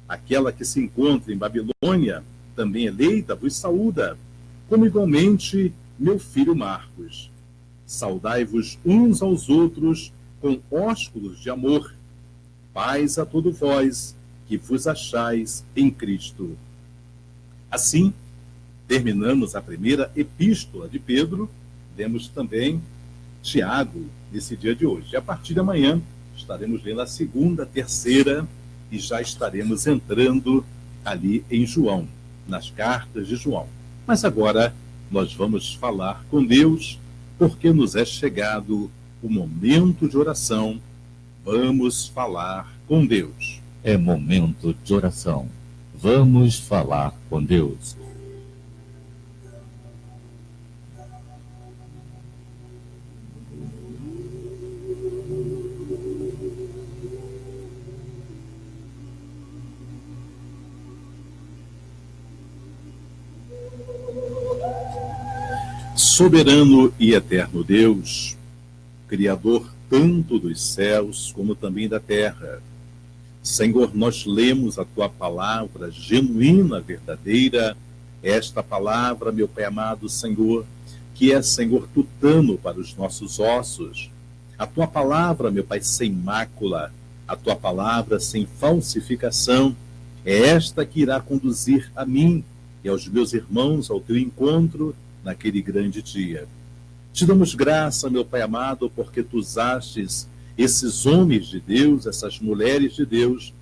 Aquela que se encontra em Babilônia, também eleita, vos saúda, como igualmente meu filho Marcos. Saudai-vos uns aos outros com ósculos de amor. Paz a todos vós que vos achais em Cristo. Assim, terminamos a primeira epístola de Pedro, lemos também Tiago nesse dia de hoje. E a partir de amanhã estaremos lendo a segunda, terceira e já estaremos entrando ali em João, nas cartas de João. Mas agora nós vamos falar com Deus, porque nos é chegado o momento de oração. Vamos falar com Deus. É momento de oração. Vamos falar com Deus. Soberano e eterno Deus, Criador tanto dos céus como também da terra, Senhor, nós lemos a Tua palavra genuína, verdadeira, esta palavra, meu Pai amado Senhor, que é, Senhor, tutano para os nossos ossos, a Tua palavra, meu Pai, sem mácula, a Tua palavra sem falsificação, é esta que irá conduzir a mim e aos meus irmãos ao Teu encontro naquele grande dia. Te damos graça, meu Pai amado, porque Tu usastes esses homens de Deus, essas mulheres de Deus,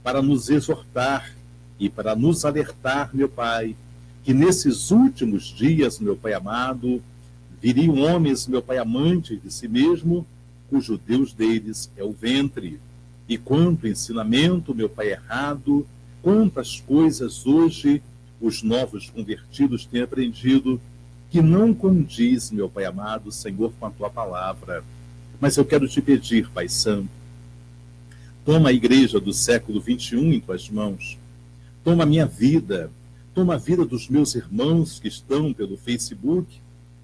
para nos exortar e para nos alertar, meu Pai, que nesses últimos dias, meu Pai amado, viriam homens, meu Pai, amantes de si mesmo, cujo Deus deles é o ventre. E quanto ensinamento, meu Pai, errado, quantas coisas hoje os novos convertidos têm aprendido, que não condiz, meu Pai amado, Senhor, com a Tua palavra. Mas eu quero te pedir, Pai Santo, toma a igreja do século XXI em Tuas mãos, toma a minha vida, toma a vida dos meus irmãos que estão pelo Facebook,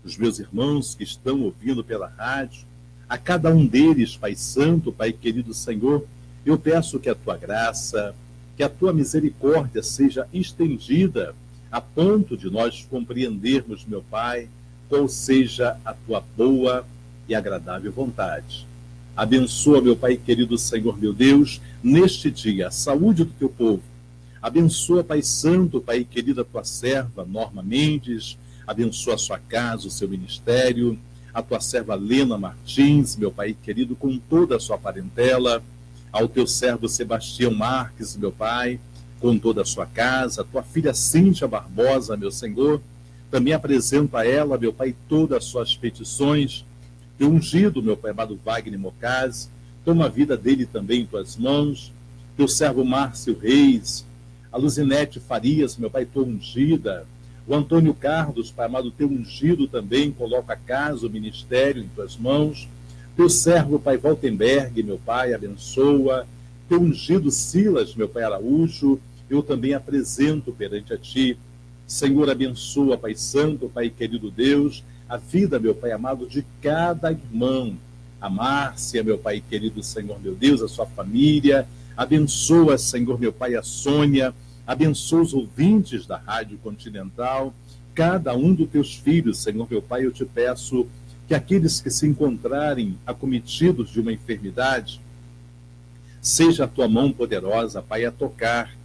dos meus irmãos que estão ouvindo pela rádio, a cada um deles, Pai Santo, Pai querido Senhor, eu peço que a Tua graça, que a Tua misericórdia seja estendida a ponto de nós compreendermos, meu Pai, qual seja a Tua boa e agradável vontade. Abençoa, meu Pai querido Senhor, meu Deus, neste dia, a saúde do Teu povo, Abençoa, Pai Santo, Pai querido, a tua serva Norma Mendes, abençoa a sua casa, o seu ministério, a tua serva Lena Martins, meu Pai querido, com toda a sua parentela, ao teu servo Sebastião Marques, meu Pai, com toda a sua casa, a tua filha Cíntia Barbosa, meu Senhor, também apresento a ela, meu Pai, todas as suas petições, teu ungido, meu Pai amado Wagner Mocase, toma a vida dele também em tuas mãos, teu servo Márcio Reis, a Luzinete Farias, meu Pai, tua ungida, o Antônio Carlos, Pai amado, teu ungido também, coloca a casa, o ministério em tuas mãos, teu servo, Pai Valtenberg, meu Pai, abençoa, teu ungido Silas, meu Pai Araújo, eu também apresento perante a ti, Senhor, abençoa, Pai Santo, Pai querido Deus, a vida, meu Pai amado, de cada irmão, a Márcia, meu Pai querido, Senhor, meu Deus, a sua família, abençoa, Senhor, meu Pai, a Sônia, abençoa os ouvintes da Rádio Continental, cada um dos teus filhos, Senhor, meu Pai, eu te peço que aqueles que se encontrarem acometidos de uma enfermidade, seja a tua mão poderosa, Pai, a tocar,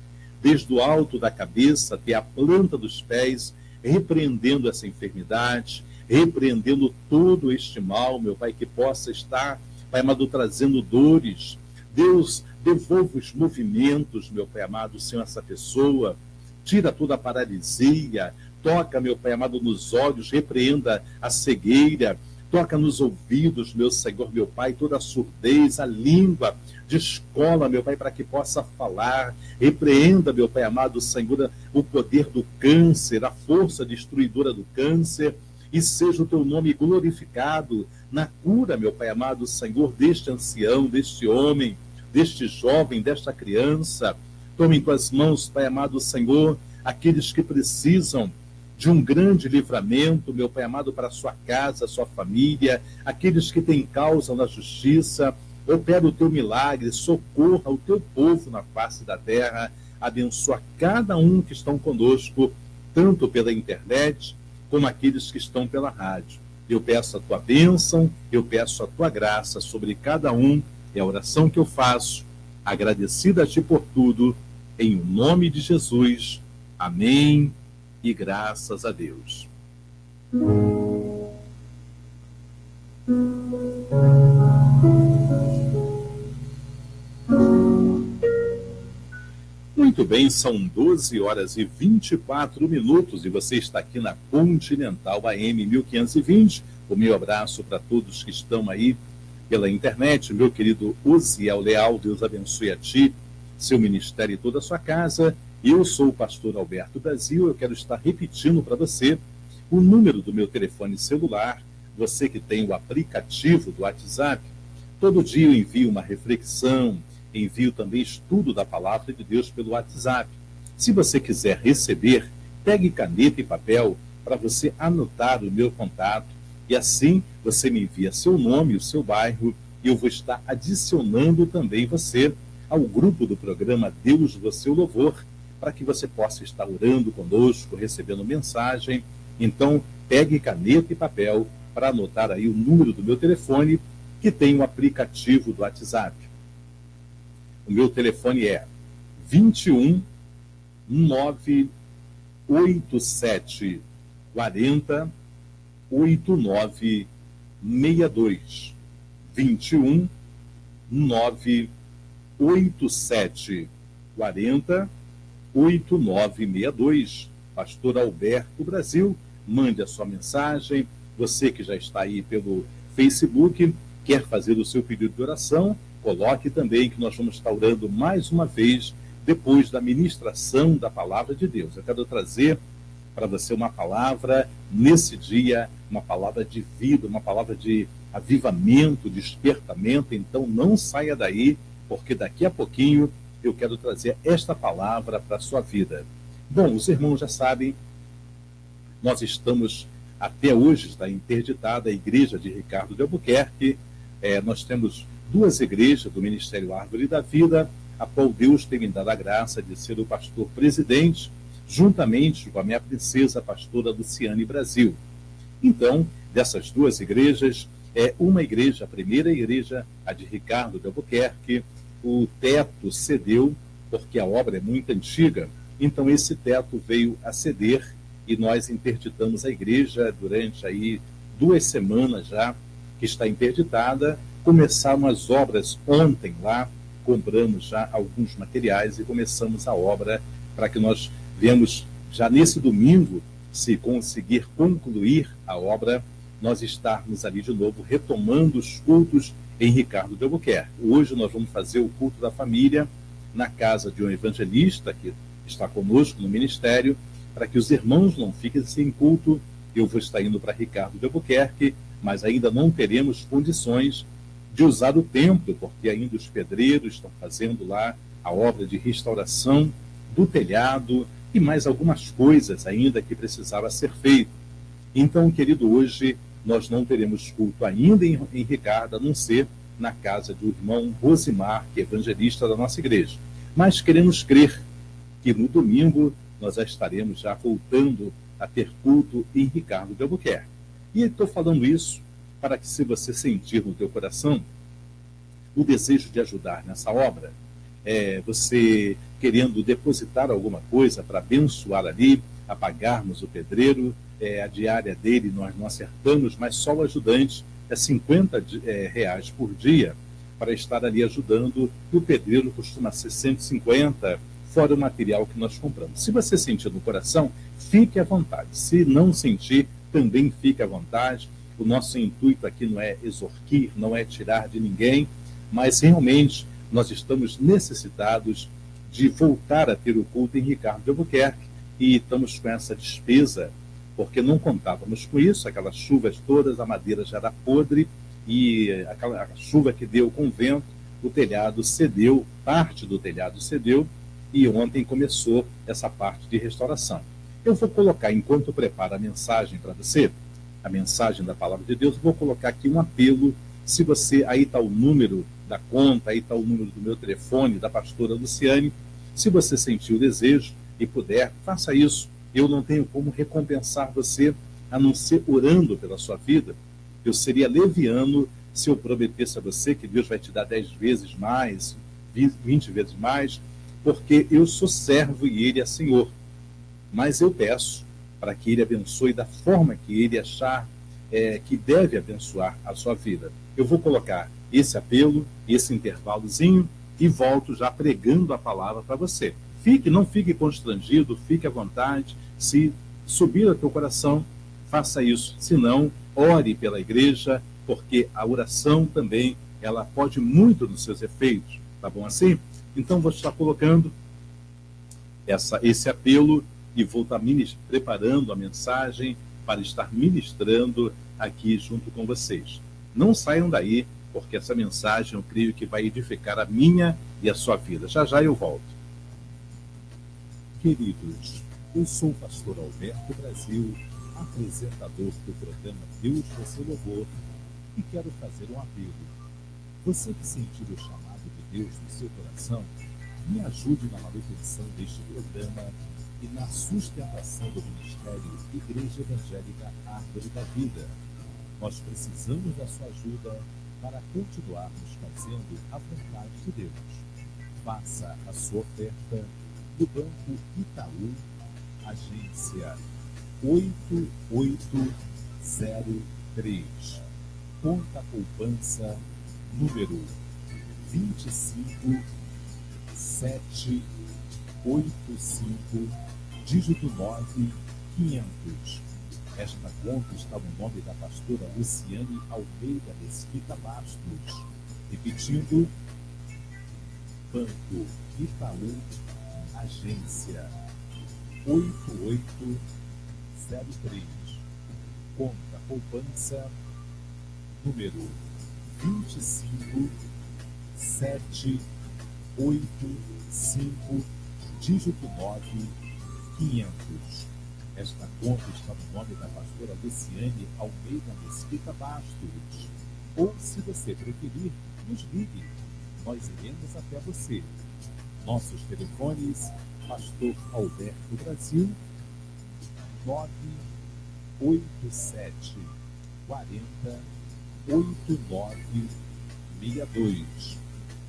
desde o alto da cabeça até a planta dos pés, repreendendo essa enfermidade, repreendendo todo este mal, meu Pai, que possa estar, Pai amado, trazendo dores. Deus, devolva os movimentos, meu Pai amado, Senhor, essa pessoa, tira toda a paralisia, toca, meu Pai amado, nos olhos, repreenda a cegueira, toca nos ouvidos, meu Senhor, meu Pai, toda a surdez, a língua, descola, meu Pai, para que possa falar, repreenda, meu Pai amado, Senhor, o poder do câncer, a força destruidora do câncer, e seja o teu nome glorificado na cura, meu Pai amado, Senhor, deste ancião, deste homem, deste jovem, desta criança. Tome em tuas mãos, Pai amado, Senhor, aqueles que precisam de um grande livramento, meu Pai amado, para a sua casa, a sua família, aqueles que têm causa na justiça. Opera o teu milagre, socorra o teu povo na face da terra, abençoa cada um que estão conosco, tanto pela internet, como aqueles que estão pela rádio. Eu peço a tua bênção, eu peço a tua graça sobre cada um, é a oração que eu faço, agradecida a ti por tudo, em nome de Jesus. Amém e graças a Deus. Muito bem, são 12 horas e 24 minutos e você está aqui na Continental AM 1520. O meu abraço para todos que estão aí pela internet. Meu querido Uziel Leal, Deus abençoe a ti, seu ministério e toda a sua casa. Eu sou o pastor Alberto Brasil, eu quero estar repetindo para você o número do meu telefone celular, você que tem o aplicativo do WhatsApp. Todo dia eu envio uma reflexão, envio também estudo da palavra de Deus pelo WhatsApp. Se você quiser receber, pegue caneta e papel para você anotar o meu contato e assim você me envia seu nome, o seu bairro e eu vou estar adicionando também você ao grupo do programa Deus, Você, o Louvor, para que você possa estar orando conosco, recebendo mensagem. Então, pegue caneta e papel para anotar aí o número do meu telefone que tem o aplicativo do WhatsApp. O meu telefone é 21 987 40 89 62. 21 987 40 8962. Pastor Alberto Brasil, mande a sua mensagem. Você que já está aí pelo Facebook, quer fazer o seu pedido de oração, coloque também que nós vamos estar orando mais uma vez depois da ministração da palavra de Deus. Eu quero trazer para você uma palavra nesse dia, uma palavra de vida, uma palavra de avivamento, despertamento. Então não saia daí, porque daqui a pouquinho eu quero trazer esta palavra para a sua vida. Bom, os irmãos já sabem, nós estamos até hoje, está interditada a igreja de Ricardo de Albuquerque. Nós temos duas igrejas do Ministério Árvore da Vida, a qual Deus tem me dado a graça de ser o pastor presidente, juntamente com a minha princesa, a pastora Luciane Brasil. Então, dessas duas igrejas, uma igreja, a primeira igreja, a de Ricardo de Albuquerque, o teto cedeu porque a obra é muito antiga, então esse teto veio a ceder e nós interditamos a igreja durante aí 2 semanas já, que está interditada. Começaram as obras ontem lá, compramos já alguns materiais e começamos a obra para que nós venhamos já nesse domingo, se conseguir concluir a obra, nós estarmos ali de novo retomando os cultos em Ricardo de Albuquerque. Hoje nós vamos fazer o culto da família na casa de um evangelista que está conosco no ministério, para que os irmãos não fiquem sem culto. Eu vou estar indo para Ricardo de Albuquerque, mas ainda não teremos condições de usar o templo, porque ainda os pedreiros estão fazendo lá a obra de restauração do telhado e mais algumas coisas ainda que precisava ser feito. Então, querido, hoje nós não teremos culto ainda em Ricardo, a não ser na casa do irmão Rosimar, que é evangelista da nossa igreja. Mas queremos crer que no domingo nós já estaremos já voltando a ter culto em Ricardo de Albuquerque. E estou falando isso para que, se você sentir no teu coração o desejo de ajudar nessa obra, você querendo depositar alguma coisa para abençoar ali, a pagarmos o pedreiro, a diária dele nós não acertamos, mas só o ajudante é R$50 por dia para estar ali ajudando. O pedreiro costuma ser 150, fora o material que nós compramos. Se você sentir no coração, fique à vontade. Se não sentir, também fique à vontade. O nosso intuito aqui não é exorquir, não é tirar de ninguém, mas realmente nós estamos necessitados de voltar a ter o culto em Ricardo de Albuquerque e estamos com essa despesa, porque não contávamos com isso, aquelas chuvas todas, a madeira já era podre e aquela chuva que deu com o vento, o telhado cedeu, parte do telhado cedeu, e ontem começou essa parte de restauração. Eu vou colocar, enquanto eu preparo a mensagem para você, a mensagem da Palavra de Deus, vou colocar aqui um apelo. Se você, aí está o número da conta, aí está o número do meu telefone, da pastora Luciane. Se você sentir o desejo e puder, faça isso. Eu não tenho como recompensar você, a não ser orando pela sua vida. Eu seria leviano se eu prometesse a você que Deus vai te dar 10 vezes mais, 20 vezes mais, porque eu sou servo e Ele é Senhor. Mas eu peço para que Ele abençoe da forma que Ele achar que deve abençoar a sua vida. Eu vou colocar esse apelo, esse intervalozinho, e volto já pregando a palavra para você. Não fique constrangido, fique à vontade. Se subir ao teu coração, faça isso. Se não, ore pela igreja, porque a oração também, ela pode muito nos seus efeitos. Tá bom assim? Então, vou estar colocando esse apelo e vou estar preparando a mensagem para estar ministrando aqui junto com vocês. Não saiam daí, porque essa mensagem eu creio que vai edificar a minha e a sua vida. Já já eu volto. Queridos, eu sou o pastor Alberto Brasil, apresentador do programa Deus Você Louvor, e quero fazer um apelo. Você que sentiu o chamado de Deus no seu coração, me ajude na manutenção deste programa e na sustentação do Ministério Igreja Evangélica Árvore da Vida. Nós precisamos da sua ajuda para continuarmos fazendo a vontade de Deus. Faça a sua oferta no Banco Itaú, agência 8803, conta poupança número 25785, dígito 9500. Esta conta está no nome da pastora Luciane Almeida Mesquita Bastos. Repetindo, Banco Itaú, agência 8803, conta poupança número 25785, dígito 9500. Esta conta está no nome da pastora Luciane Almeida Mesquita Bastos. Ou, se você preferir, nos ligue. Nós iremos até você. Nossos telefones: Pastor Alberto Brasil, 987 40 8962.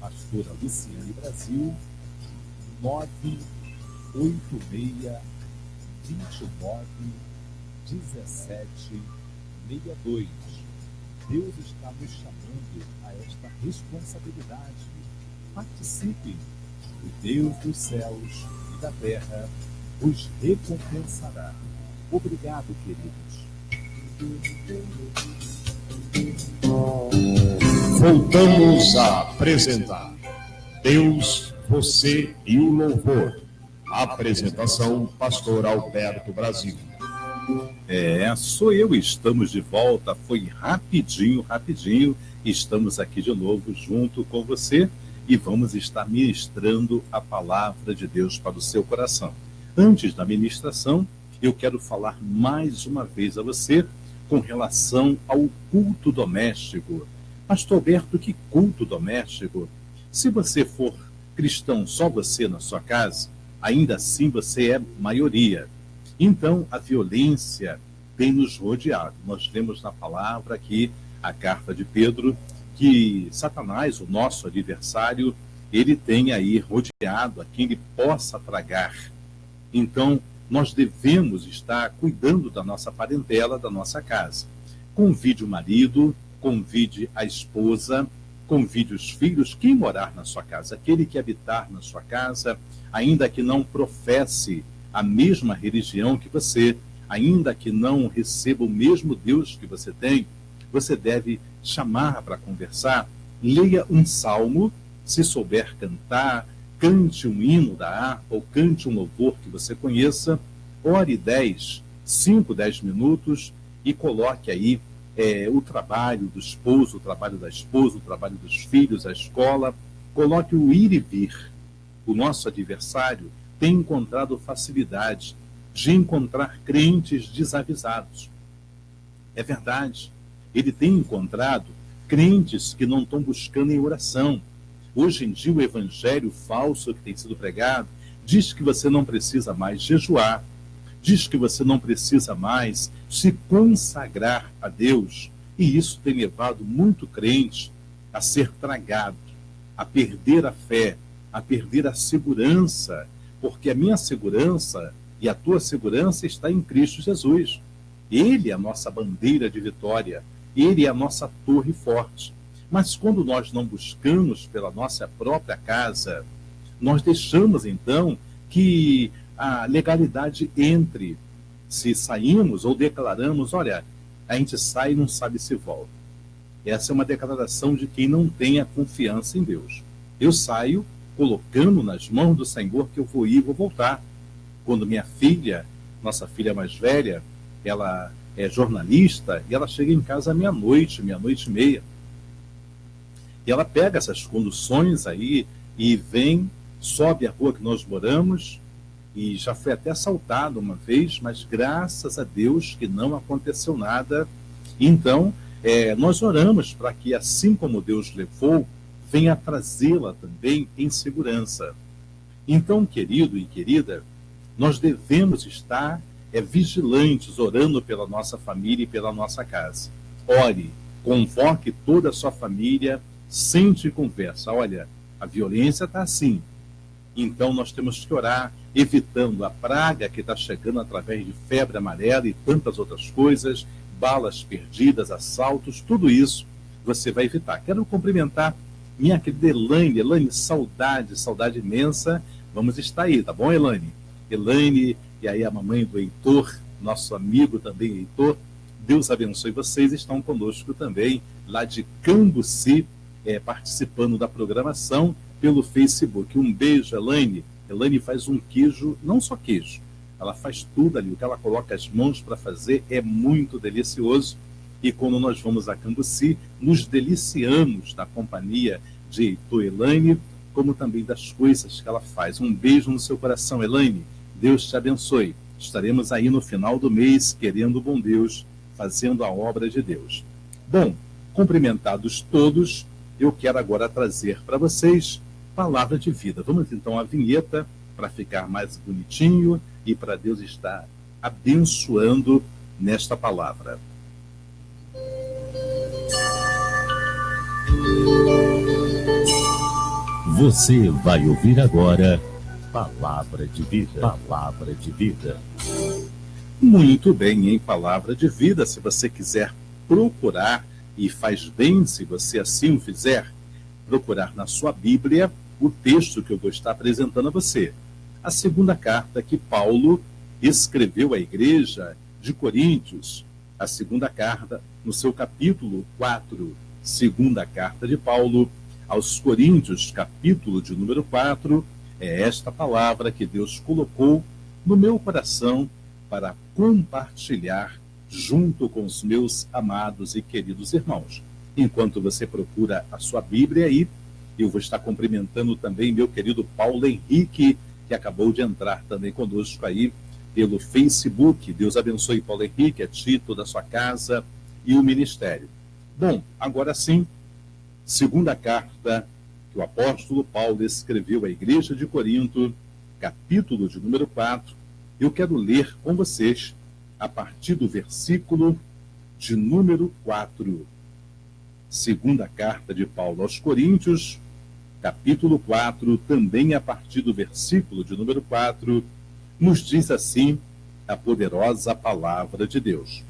Pastora Luciane Brasil, 986-29-1762. Deus está nos chamando a esta responsabilidade. Participe. O Deus dos céus e da terra os recompensará. Obrigado, queridos. Voltamos a apresentar Deus, Você e o Louvor. Apresentação, Pastor Alberto Brasil. Sou eu, estamos de volta, foi rapidinho, estamos aqui de novo junto com você e vamos estar ministrando a palavra de Deus para o seu coração. Antes da ministração, eu quero falar mais uma vez a você com relação ao culto doméstico. Pastor Alberto, que culto doméstico? Se você for cristão, só você na sua casa, ainda assim você é maioria. Então, a violência tem nos rodeado. Nós vemos na palavra aqui, a carta de Pedro, que Satanás, o nosso adversário, ele tem aí rodeado a quem ele possa tragar. Então, nós devemos estar cuidando da nossa parentela, da nossa casa. Convide o marido, convide a esposa, convide os filhos, quem morar na sua casa, aquele que habitar na sua casa, ainda que não professe a mesma religião que você, ainda que não receba o mesmo Deus que você tem, você deve chamar para conversar, leia um salmo, se souber cantar, cante um hino da harpa ou cante um louvor que você conheça, ore 5, 10 minutos e coloque aí o trabalho do esposo, o trabalho da esposa, o trabalho dos filhos, a escola, coloque o ir e vir. O nosso adversário tem encontrado facilidade de encontrar crentes desavisados. É verdade, ele tem encontrado crentes que não estão buscando em oração. Hoje em dia o evangelho falso que tem sido pregado diz que você não precisa mais jejuar, diz que você não precisa mais se consagrar a Deus, e isso tem levado muito crente a ser tragado, a perder a fé, a perder a segurança, porque a minha segurança e a tua segurança está em Cristo Jesus. Ele é a nossa bandeira de vitória, ele é a nossa torre forte. Mas quando nós não buscamos pela nossa própria casa, nós deixamos então que a legalidade entre. Se saímos ou declaramos, olha, a gente sai e não sabe se volta. Essa é uma declaração de quem não tem a confiança em Deus. Eu saio colocando nas mãos do Senhor que eu vou ir e vou voltar. Quando minha filha, nossa filha mais velha, ela é jornalista e ela chega em casa meia-noite e meia. E ela pega essas conduções aí e vem, sobe a rua que nós moramos, e já foi até assaltado uma vez, mas graças a Deus que não aconteceu nada. Então, nós oramos para que, assim como Deus levou, venha trazê-la também em segurança. Então, querido e querida, nós devemos estar vigilantes, orando pela nossa família e pela nossa casa. Ore, convoque toda a sua família, sente e conversa. Olha, a violência está assim. Então nós temos que orar, evitando a praga que está chegando através de febre amarela e tantas outras coisas, balas perdidas, assaltos, tudo isso você vai evitar. Quero cumprimentar minha querida Elaine. Elaine, saudade imensa. Vamos estar aí, tá bom, Elaine? Elaine, e aí a mamãe do Heitor, nosso amigo também, Heitor. Deus abençoe vocês, estão conosco também, lá de Cambuci, participando da programação pelo Facebook. Um beijo, Elaine. Elaine faz um queijo, não só queijo, ela faz tudo ali, o que ela coloca as mãos para fazer é muito delicioso. E quando nós vamos a Cambuci, nos deliciamos da companhia de Heitor e Elaine, como também das coisas que ela faz. Um beijo no seu coração, Elaine. Deus te abençoe. Estaremos aí no final do mês, querendo o bom Deus, fazendo a obra de Deus. Bom, cumprimentados todos, eu quero agora trazer para vocês palavra de vida. Vamos então à vinheta para ficar mais bonitinho e para Deus estar abençoando nesta palavra. Você vai ouvir agora Palavra de vida. Palavra de vida. Muito bem, em Palavra de Vida, se você quiser procurar, e faz bem se você assim o fizer, procurar na sua Bíblia o texto que eu vou estar apresentando a você. A segunda carta que Paulo escreveu à igreja de Coríntios, a segunda carta, no seu capítulo 4, segunda carta de Paulo aos Coríntios, capítulo de número 4, é esta palavra que Deus colocou no meu coração para compartilhar junto com os meus amados e queridos irmãos. Enquanto você procura a sua Bíblia aí, eu vou estar cumprimentando também meu querido Paulo Henrique, que acabou de entrar também conosco aí pelo Facebook. Deus abençoe Paulo Henrique, a ti, toda a sua casa e o ministério. Bom, agora sim, segunda carta que o apóstolo Paulo escreveu à igreja de Corinto, capítulo de número 4, eu quero ler com vocês a partir do versículo de número 4. Segunda carta de Paulo aos Coríntios, capítulo 4, também a partir do versículo de número 4, nos diz assim a poderosa palavra de Deus.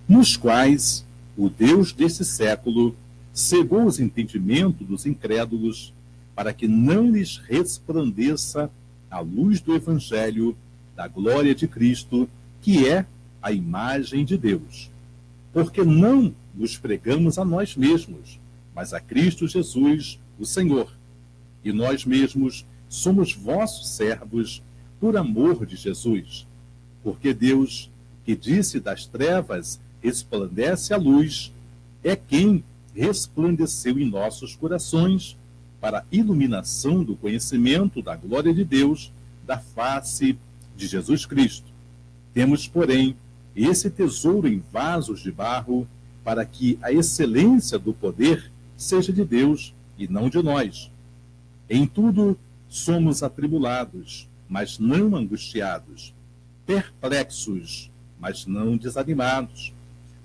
Nos quais o Deus desse século cegou os entendimentos dos incrédulos, para que não lhes resplandeça a luz do Evangelho da glória de Cristo, que é a imagem de Deus. Porque não nos pregamos a nós mesmos, mas a Cristo Jesus, o Senhor. E nós mesmos somos vossos servos por amor de Jesus. Porque Deus, que disse das trevas resplandece a luz, é quem resplandeceu em nossos corações para a iluminação do conhecimento da glória de Deus, da face de Jesus Cristo. Temos, porém, esse tesouro em vasos de barro, para que a excelência do poder seja de Deus e não de nós. Em tudo somos atribulados, mas não angustiados, perplexos, mas não desanimados,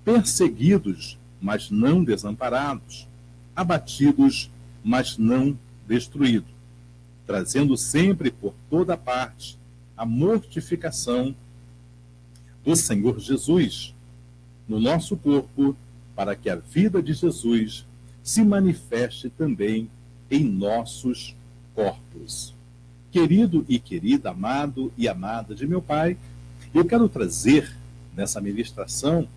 perseguidos, mas não desamparados, abatidos, mas não destruídos, trazendo sempre por toda parte a mortificação do Senhor Jesus no nosso corpo, para que a vida de Jesus se manifeste também em nossos corpos. Querido e querida, amado e amada de meu Pai, eu quero trazer nessa ministração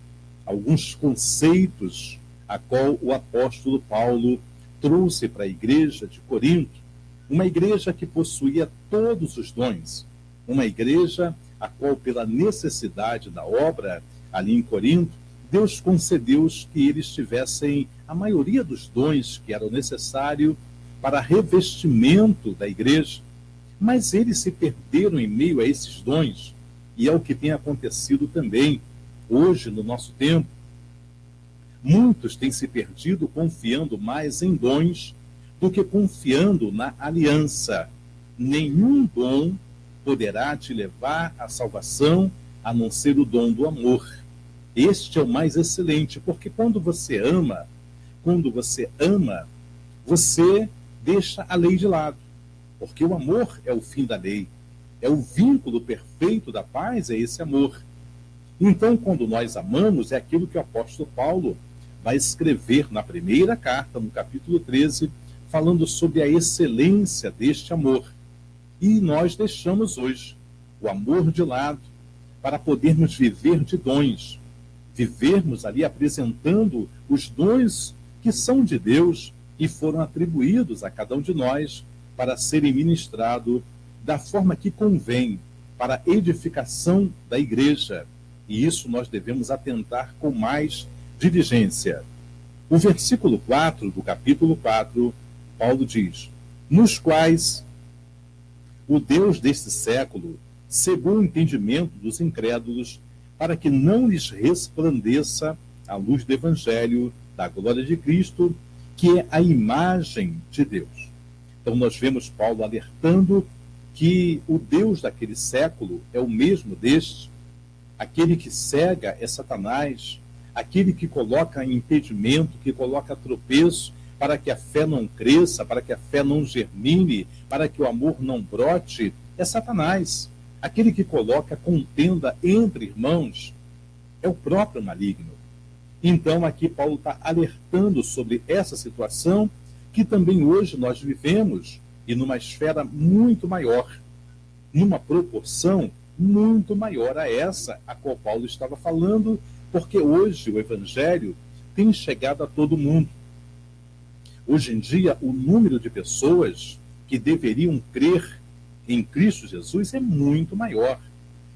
alguns conceitos a qual o apóstolo Paulo trouxe para a igreja de Corinto, uma igreja que possuía todos os dons, uma igreja a qual, pela necessidade da obra ali em Corinto, Deus concedeu que eles tivessem a maioria dos dons que eram necessários para revestimento da igreja, mas eles se perderam em meio a esses dons, e é o que tem acontecido também hoje no nosso tempo. Muitos têm se perdido confiando mais em dons do que confiando na aliança. Nenhum dom poderá te levar à salvação, a não ser o dom do amor. Este é o mais excelente, porque quando você ama, você deixa a lei de lado, porque o amor é o fim da lei, é o vínculo perfeito da paz, é esse amor. Então, quando nós amamos, é aquilo que o apóstolo Paulo vai escrever na primeira carta, no capítulo 13, falando sobre a excelência deste amor. E nós deixamos hoje o amor de lado para podermos viver de dons, vivermos ali apresentando os dons que são de Deus e foram atribuídos a cada um de nós para serem ministrados da forma que convém para a edificação da igreja. E isso nós devemos atentar com mais diligência. O versículo 4 do capítulo 4, Paulo diz: nos quais o Deus deste século cegou o entendimento dos incrédulos, para que não lhes resplandeça a luz do Evangelho da glória de Cristo, que é a imagem de Deus. Então nós vemos Paulo alertando que o Deus daquele século é o mesmo deste. Aquele que cega é Satanás, aquele que coloca impedimento, que coloca tropeço para que a fé não cresça, para que a fé não germine, para que o amor não brote, é Satanás. Aquele que coloca contenda entre irmãos é o próprio maligno. Então, aqui Paulo está alertando sobre essa situação que também hoje nós vivemos e numa esfera muito maior, numa proporção muito maior a essa a qual Paulo estava falando, porque hoje o Evangelho tem chegado a todo mundo. Hoje em dia, o número de pessoas que deveriam crer em Cristo Jesus é muito maior.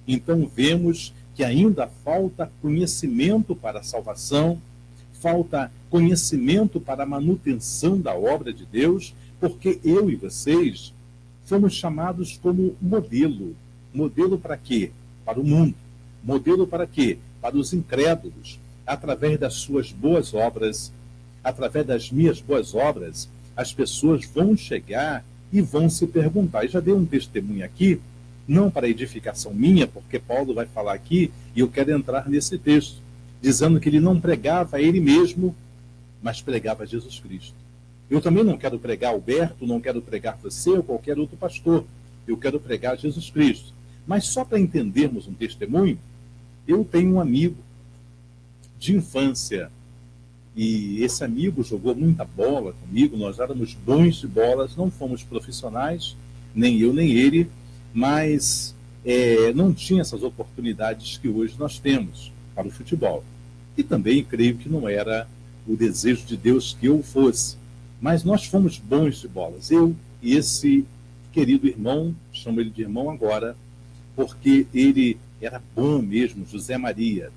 Então vemos que ainda falta conhecimento para a salvação, falta conhecimento para a manutenção da obra de Deus, porque eu e vocês fomos chamados como modelo. Modelo para quê? Para o mundo. Modelo para quê? Para os incrédulos. Através das suas boas obras, através das minhas boas obras, as pessoas vão chegar e vão se perguntar. E já dei um testemunho aqui, não para edificação minha, porque Paulo vai falar aqui, e eu quero entrar nesse texto, dizendo que ele não pregava a ele mesmo, mas pregava a Jesus Cristo. Eu também não quero pregar Alberto, não quero pregar você ou qualquer outro pastor. Eu quero pregar Jesus Cristo. Mas só para entendermos um testemunho, eu tenho um amigo de infância, e esse amigo jogou muita bola comigo, nós éramos bons de bolas, não fomos profissionais, nem eu nem ele, mas não tinha essas oportunidades que hoje nós temos para o futebol. E também creio que não era o desejo de Deus que eu fosse, mas nós fomos bons de bolas, eu e esse querido irmão, chamo ele de irmão agora, porque ele era bom mesmo, José Maria,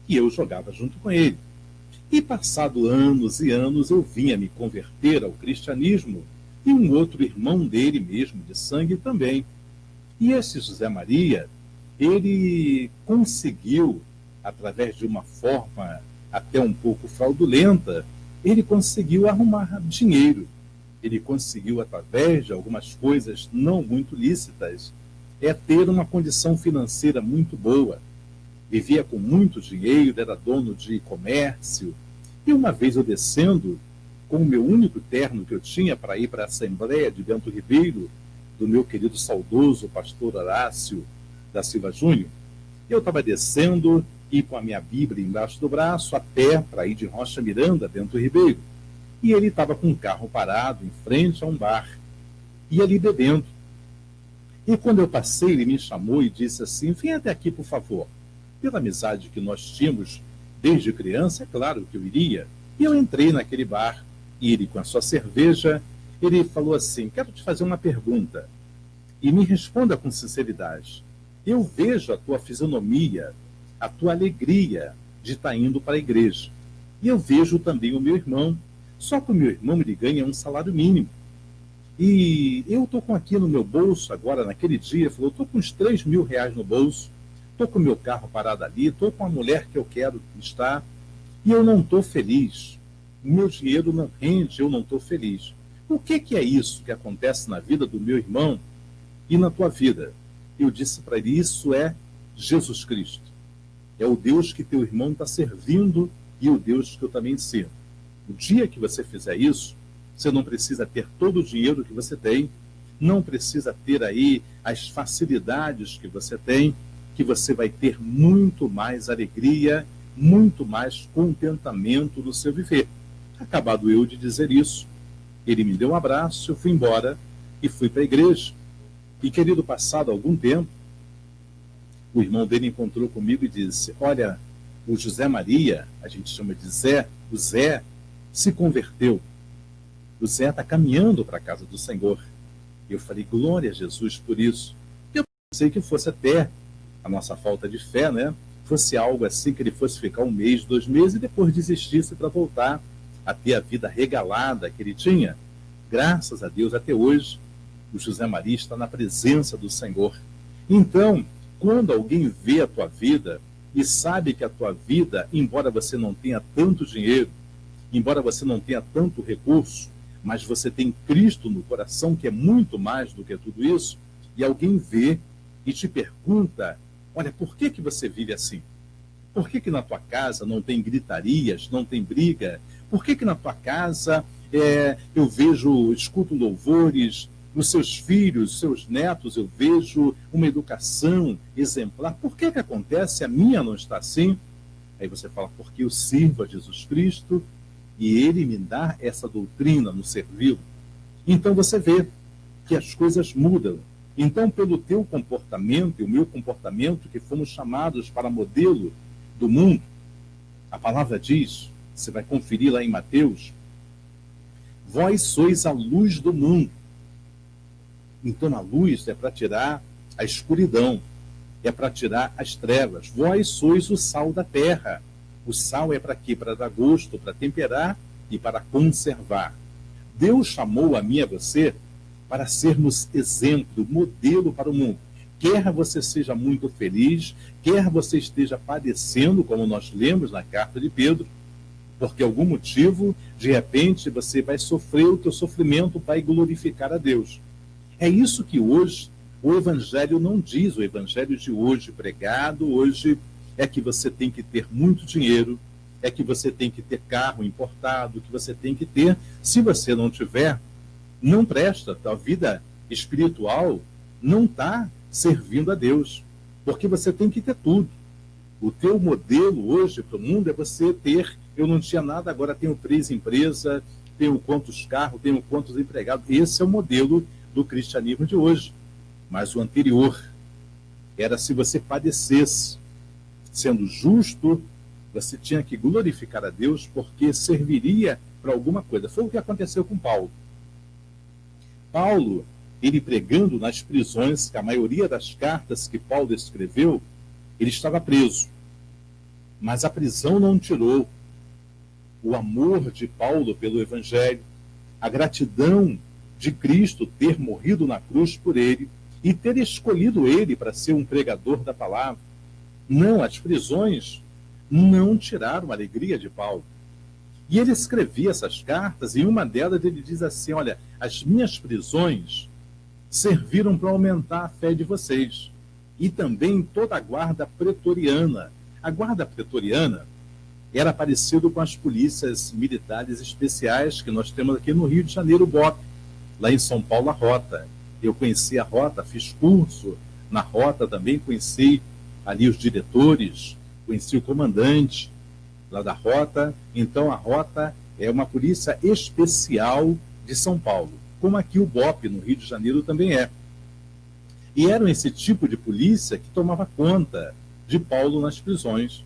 e eu jogava junto com ele. E passado anos e anos, eu vinha me converter ao cristianismo, e um outro irmão dele mesmo, de sangue também. E esse José Maria, ele conseguiu, através de uma forma até um pouco fraudulenta, ele conseguiu arrumar dinheiro. Ele conseguiu, através de algumas coisas não muito lícitas, ter uma condição financeira muito boa. Vivia com muito dinheiro, era dono de comércio. E uma vez eu descendo, com o meu único terno que eu tinha para ir para a Assembleia de Bento Ribeiro, do meu querido saudoso pastor Horácio da Silva Júnior, eu estava descendo e com a minha Bíblia embaixo do braço, a pé, para ir de Rocha Miranda, Bento Ribeiro. E ele estava com um carro parado em frente a um bar, e ali bebendo. E quando eu passei, ele me chamou e disse assim: vem até aqui, por favor. Pela amizade que nós tínhamos desde criança, é claro que eu iria. E eu entrei naquele bar, e ele, com a sua cerveja, ele falou assim: quero te fazer uma pergunta, e me responda com sinceridade. Eu vejo a tua fisionomia, a tua alegria de estar indo para a igreja. E eu vejo também o meu irmão, só que o meu irmão ele ganha um salário mínimo. E eu estou com aqui no meu bolso, agora naquele dia, falou, estou com uns 3 mil reais no bolso, estou com o meu carro parado ali, estou com a mulher que eu quero estar, e eu não estou feliz. O meu dinheiro não rende, eu não estou feliz. O que é isso que acontece na vida do meu irmão e na tua vida? Eu disse para ele, isso é Jesus Cristo. É o Deus que teu irmão está servindo e o Deus que eu também sirvo. O dia que você fizer isso, você não precisa ter todo o dinheiro que você tem, não precisa ter aí as facilidades que você tem, que você vai ter muito mais alegria, muito mais contentamento no seu viver. Acabado eu de dizer isso, ele me deu um abraço, eu fui embora e fui para a igreja. E, querido, passado algum tempo, o irmão dele encontrou comigo e disse, olha, o José Maria, a gente chama de Zé, o Zé se converteu. O Zé está caminhando para a casa do Senhor. Eu falei, glória a Jesus por isso. Eu pensei que fosse até a nossa falta de fé, né? Fosse algo assim, que ele fosse ficar 1 mês, 2 meses e depois desistisse para voltar a ter a vida regalada que ele tinha. Graças a Deus, até hoje, o José Maria está na presença do Senhor. Então, quando alguém vê a tua vida e sabe que a tua vida, embora você não tenha tanto dinheiro, embora você não tenha tanto recurso, mas você tem Cristo no coração, que é muito mais do que tudo isso, e alguém vê e te pergunta, olha, por que você vive assim? Por que na tua casa não tem gritarias, não tem briga? Por que na tua casa eu vejo, escuto louvores, nos seus filhos, seus netos, eu vejo uma educação exemplar. Por que acontece? A minha não está assim? Aí você fala, porque eu sirvo a Jesus Cristo e Ele me dá essa doutrina no servi-lo. Então você vê que as coisas mudam. Então, pelo teu comportamento e o meu comportamento, que fomos chamados para modelo do mundo, a palavra diz, você vai conferir lá em Mateus, vós sois a luz do mundo. Então a luz é para tirar a escuridão, é para tirar as trevas. Vós sois o sal da terra. O sal é para quê? Para dar gosto, para temperar e para conservar. Deus chamou a mim e a você para sermos exemplo, modelo para o mundo. Quer você seja muito feliz, quer você esteja padecendo, como nós lemos na carta de Pedro, porque algum motivo, de repente, você vai sofrer, o teu sofrimento vai glorificar a Deus. É isso que hoje o Evangelho não diz. O Evangelho de hoje pregado hoje é que você tem que ter muito dinheiro, é que você tem que ter carro importado, que você tem que ter. Se você não tiver, não presta. A vida espiritual não está servindo a Deus, porque você tem que ter tudo. O teu modelo hoje para o mundo é você ter, eu não tinha nada, agora tenho 3 empresas, tenho quantos carros, tenho quantos empregados. Esse é o modelo do cristianismo de hoje. Mas o anterior era se você padecesse, sendo justo, você tinha que glorificar a Deus, porque serviria para alguma coisa. Foi o que aconteceu com Paulo. Paulo, ele pregando nas prisões, que a maioria das cartas que Paulo escreveu, ele estava preso. Mas a prisão não tirou o amor de Paulo pelo Evangelho, a gratidão de Cristo ter morrido na cruz por ele e ter escolhido ele para ser um pregador da palavra. Não, as prisões não tiraram a alegria de Paulo. E ele escrevia essas cartas, e em uma delas ele diz assim, olha, as minhas prisões serviram para aumentar a fé de vocês. E também toda a guarda pretoriana. A guarda pretoriana era parecido com as polícias militares especiais que nós temos aqui no Rio de Janeiro, o BOP. Lá em São Paulo, a Rota. Eu conheci a Rota, fiz curso na Rota também, conheci ali os diretores, conheci o comandante lá da Rota. Então, a Rota é uma polícia especial de São Paulo, como aqui o BOP no Rio de Janeiro também é. E eram esse tipo de polícia que tomava conta de Paulo nas prisões.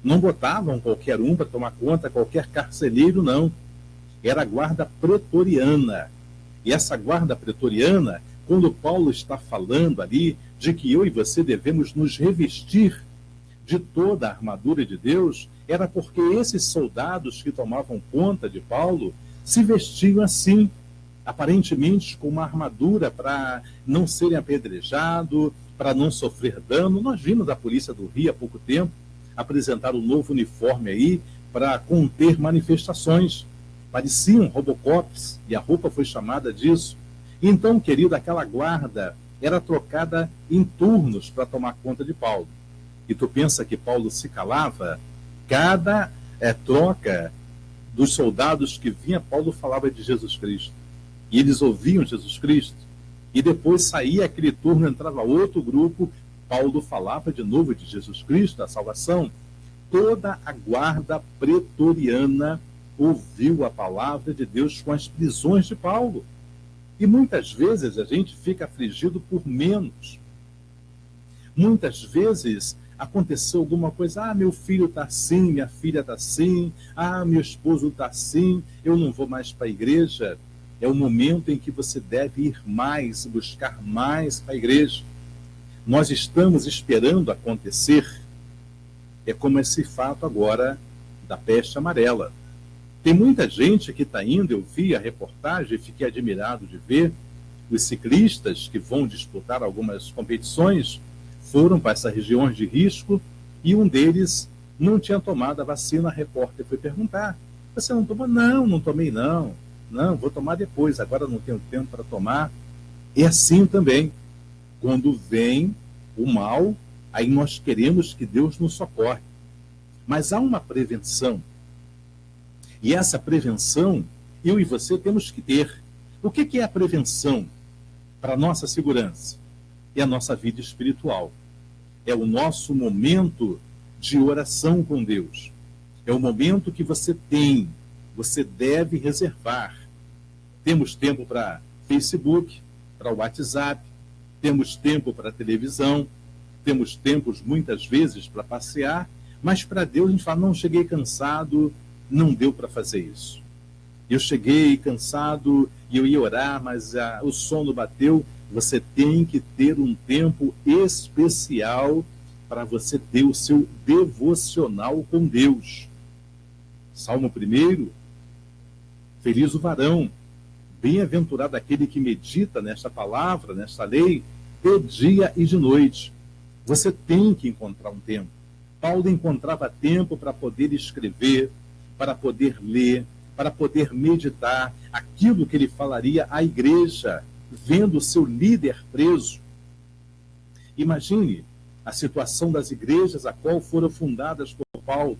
Não botavam qualquer um para tomar conta, qualquer carcereiro, não. Era a guarda pretoriana. E essa guarda pretoriana, quando Paulo está falando ali de que eu e você devemos nos revestir de toda a armadura de Deus, era porque esses soldados que tomavam conta de Paulo se vestiam assim, aparentemente com uma armadura para não serem apedrejados, para não sofrer dano. Nós vimos a polícia do Rio há pouco tempo apresentar um novo uniforme aí para conter manifestações. Pareciam Robocops, e a roupa foi chamada disso. Então, querido, aquela guarda era trocada em turnos para tomar conta de Paulo. E tu pensa que Paulo se calava? Cada troca dos soldados que vinha, Paulo falava de Jesus Cristo. E eles ouviam Jesus Cristo. E depois saía aquele turno, entrava outro grupo, Paulo falava de novo de Jesus Cristo, da salvação. Toda a guarda pretoriana ouviu a palavra de Deus com as prisões de Paulo. E muitas vezes a gente fica afligido por menos. Muitas vezes aconteceu alguma coisa, meu filho está assim, minha filha está assim, meu esposo está assim, eu não vou mais para a igreja. É o momento em que você deve ir mais, buscar mais para a igreja. Nós estamos esperando acontecer, é como esse fato agora da peste amarela. Tem muita gente que está indo, eu vi a reportagem e fiquei admirado de ver, os ciclistas que vão disputar algumas competições foram para essas regiões de risco e um deles não tinha tomado a vacina. A repórter foi perguntar, você não tomou? Não, não tomei não, vou tomar depois, agora não tenho tempo para tomar. É assim também, quando vem o mal, aí nós queremos que Deus nos socorre. Mas há uma prevenção. E essa prevenção eu e você temos que ter. O que é a prevenção para a nossa segurança? É a nossa vida espiritual. É o nosso momento de oração com Deus. É o momento que você deve reservar. Temos tempo para Facebook, para WhatsApp, temos tempo para televisão, temos tempos muitas vezes para passear, mas para Deus a gente fala, não, cheguei cansado, não deu para fazer isso. Eu cheguei cansado e eu ia orar, mas o sono bateu. Você tem que ter um tempo especial para você ter o seu devocional com Deus. Salmo 1, feliz o varão, bem-aventurado aquele que medita nesta palavra, nesta lei, de dia e de noite. Você tem que encontrar um tempo. Paulo encontrava tempo para poder escrever, para poder ler, para poder meditar aquilo que ele falaria à igreja, vendo o seu líder preso. Imagine a situação das igrejas a qual foram fundadas por Paulo.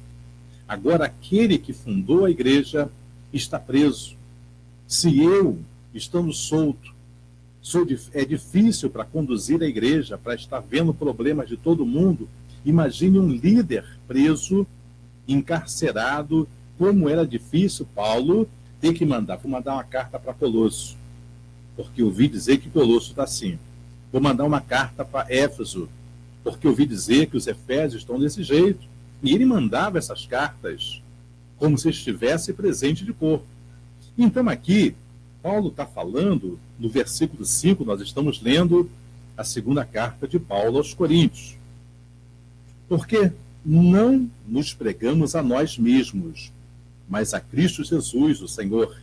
Agora aquele que fundou a igreja está preso. Se eu, estando solto, é difícil para conduzir a igreja, para estar vendo problemas de todo mundo, imagine um líder preso, encarcerado, como era difícil Paulo ter que mandar uma carta para Colosso, porque ouvi dizer que Colosso está assim. Vou mandar uma carta para Éfeso, porque ouvi dizer que os Efésios estão desse jeito. E ele mandava essas cartas como se estivesse presente de corpo. Então aqui, Paulo está falando, no versículo 5, nós estamos lendo a segunda carta de Paulo aos Coríntios. Porque não nos pregamos a nós mesmos, mas a Cristo Jesus, o Senhor.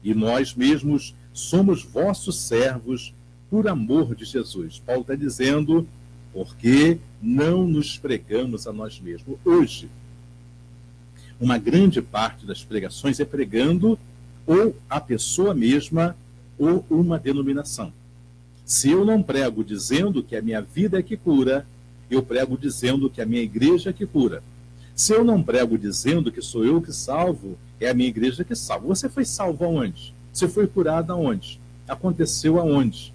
E nós mesmos somos vossos servos por amor de Jesus. Paulo está dizendo, porque não nos pregamos a nós mesmos. Hoje, uma grande parte das pregações é pregando ou a pessoa mesma ou uma denominação. Se eu não prego dizendo que a minha vida é que cura, eu prego dizendo que a minha igreja é que cura. Se eu não prego dizendo que sou eu que salvo, é a minha igreja que salva. Você foi salvo aonde? Você foi curado aonde? Aconteceu aonde?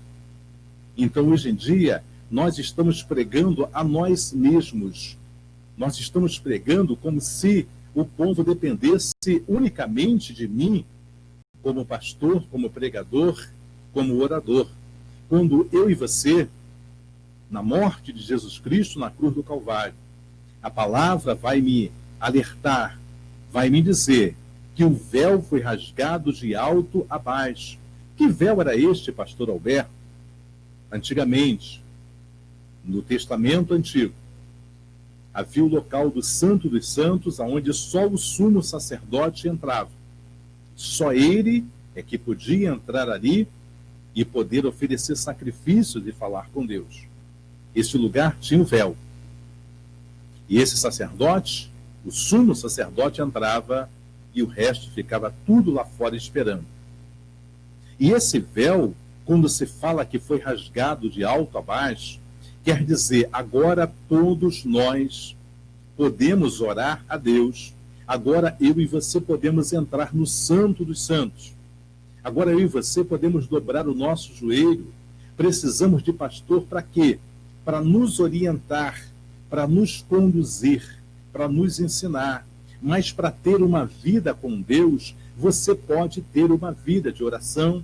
Então, hoje em dia, nós estamos pregando a nós mesmos. Nós estamos pregando como se o povo dependesse unicamente de mim, como pastor, como pregador, como orador. Quando eu e você, na morte de Jesus Cristo na cruz do Calvário, a palavra vai me alertar, vai me dizer que o véu foi rasgado de alto a baixo. Que véu era este, pastor Alberto? Antigamente, no Testamento Antigo, havia o local do Santo dos Santos, onde só o sumo sacerdote entrava. Só ele é que podia entrar ali e poder oferecer sacrifícios e falar com Deus. Esse lugar tinha o véu. E esse sacerdote, o sumo sacerdote, entrava e o resto ficava tudo lá fora esperando. E esse véu, quando se fala que foi rasgado de alto a baixo, quer dizer, agora todos nós podemos orar a Deus. Agora eu e você podemos entrar no Santo dos Santos. Agora eu e você podemos dobrar o nosso joelho. Precisamos de pastor para quê? Para nos orientar, para nos conduzir, para nos ensinar. Mas para ter uma vida com Deus, você pode ter uma vida de oração,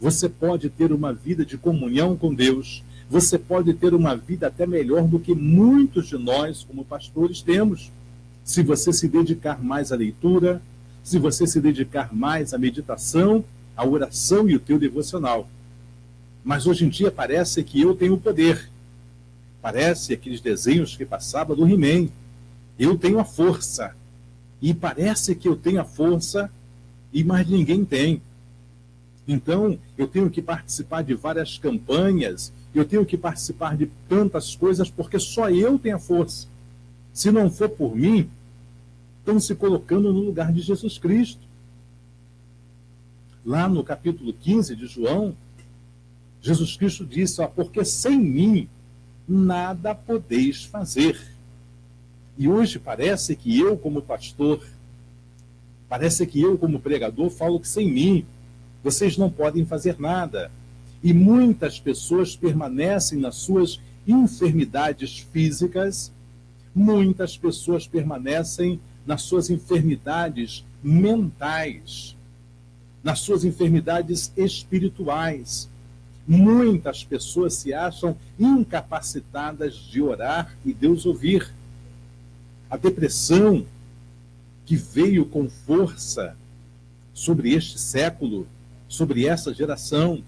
você pode ter uma vida de comunhão com Deus, você pode ter uma vida até melhor do que muitos de nós, como pastores, temos. Se você se dedicar mais à leitura, se você se dedicar mais à meditação, à oração e o teu devocional. Mas hoje em dia parece que eu tenho poder. Parece aqueles desenhos que passavam do He-Man. Eu tenho a força. E parece que eu tenho a força e mais ninguém tem. Então, eu tenho que participar de várias campanhas, eu tenho que participar de tantas coisas, porque só eu tenho a força. Se não for por mim, estão se colocando no lugar de Jesus Cristo. Lá no capítulo 15 de João, Jesus Cristo disse, porque sem mim nada podeis fazer. E hoje parece que eu, como pastor, Parece que eu, como pregador, falo que sem mim vocês não podem fazer nada. E muitas pessoas permanecem nas suas enfermidades físicas, muitas pessoas permanecem nas suas enfermidades mentais, nas suas enfermidades espirituais. Muitas pessoas se acham incapacitadas de orar e Deus ouvir. A depressão que veio com força sobre este século, sobre essa geração,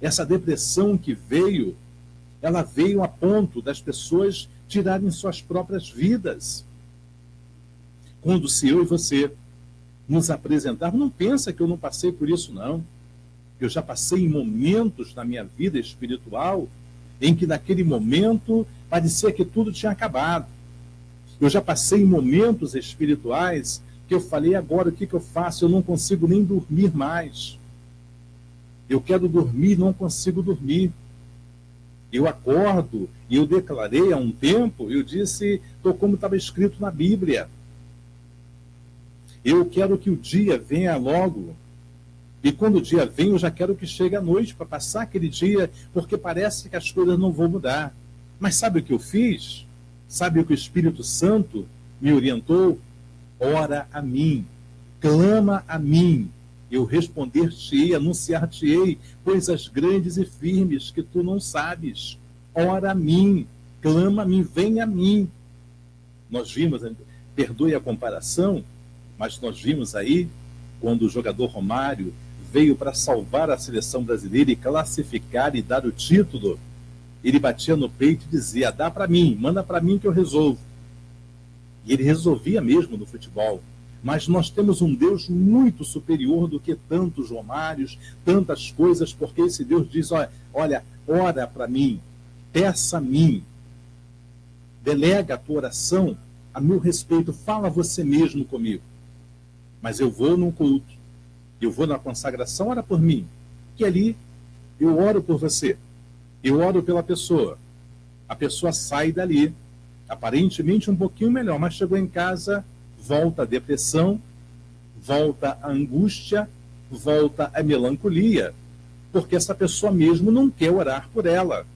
essa depressão que veio, ela veio a ponto das pessoas tirarem suas próprias vidas. Quando se eu e você nos apresentarmos, não pensa que eu não passei por isso, não. Eu já passei em momentos na minha vida espiritual em que naquele momento parecia que tudo tinha acabado. Eu já passei em momentos espirituais que eu falei, agora o que eu faço? Eu não consigo nem dormir mais. Eu quero dormir, não consigo dormir. Eu acordo e eu declarei há um tempo, eu disse, estou como estava escrito na Bíblia. Eu quero que o dia venha logo. E quando o dia vem, eu já quero que chegue a noite para passar aquele dia, porque parece que as coisas não vão mudar. Mas sabe o que eu fiz? Sabe o que o Espírito Santo me orientou? Ora a mim, clama a mim, eu responder-te-ei, anunciar-te-ei coisas grandes e firmes que tu não sabes. Ora a mim, clama a mim, vem a mim. Nós vimos, perdoe a comparação, mas nós vimos aí, quando o jogador Romário veio para salvar a seleção brasileira e classificar e dar o título, ele batia no peito e dizia, dá para mim, manda para mim que eu resolvo. E ele resolvia mesmo no futebol. Mas nós temos um Deus muito superior do que tantos Romários, tantas coisas, porque esse Deus diz, olha, ora para mim, peça a mim, delega a tua oração a meu respeito, fala você mesmo comigo. Mas eu vou num culto, eu vou na consagração, ora por mim, que ali eu oro por você. Eu oro pela pessoa. A pessoa sai dali, aparentemente um pouquinho melhor, mas chegou em casa, volta a depressão, volta a angústia, volta a melancolia, porque essa pessoa mesmo não quer orar por ela.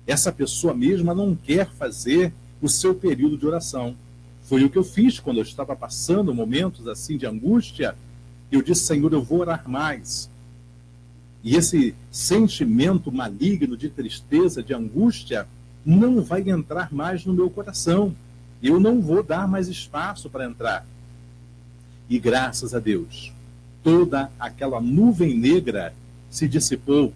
Essa pessoa mesma não quer fazer o seu período de oração. Foi o que eu fiz quando eu estava passando momentos assim de angústia. Eu disse, Senhor, eu vou orar mais. E esse sentimento maligno de tristeza, de angústia, não vai entrar mais no meu coração. Eu não vou dar mais espaço para entrar. E graças a Deus, toda aquela nuvem negra se dissipou.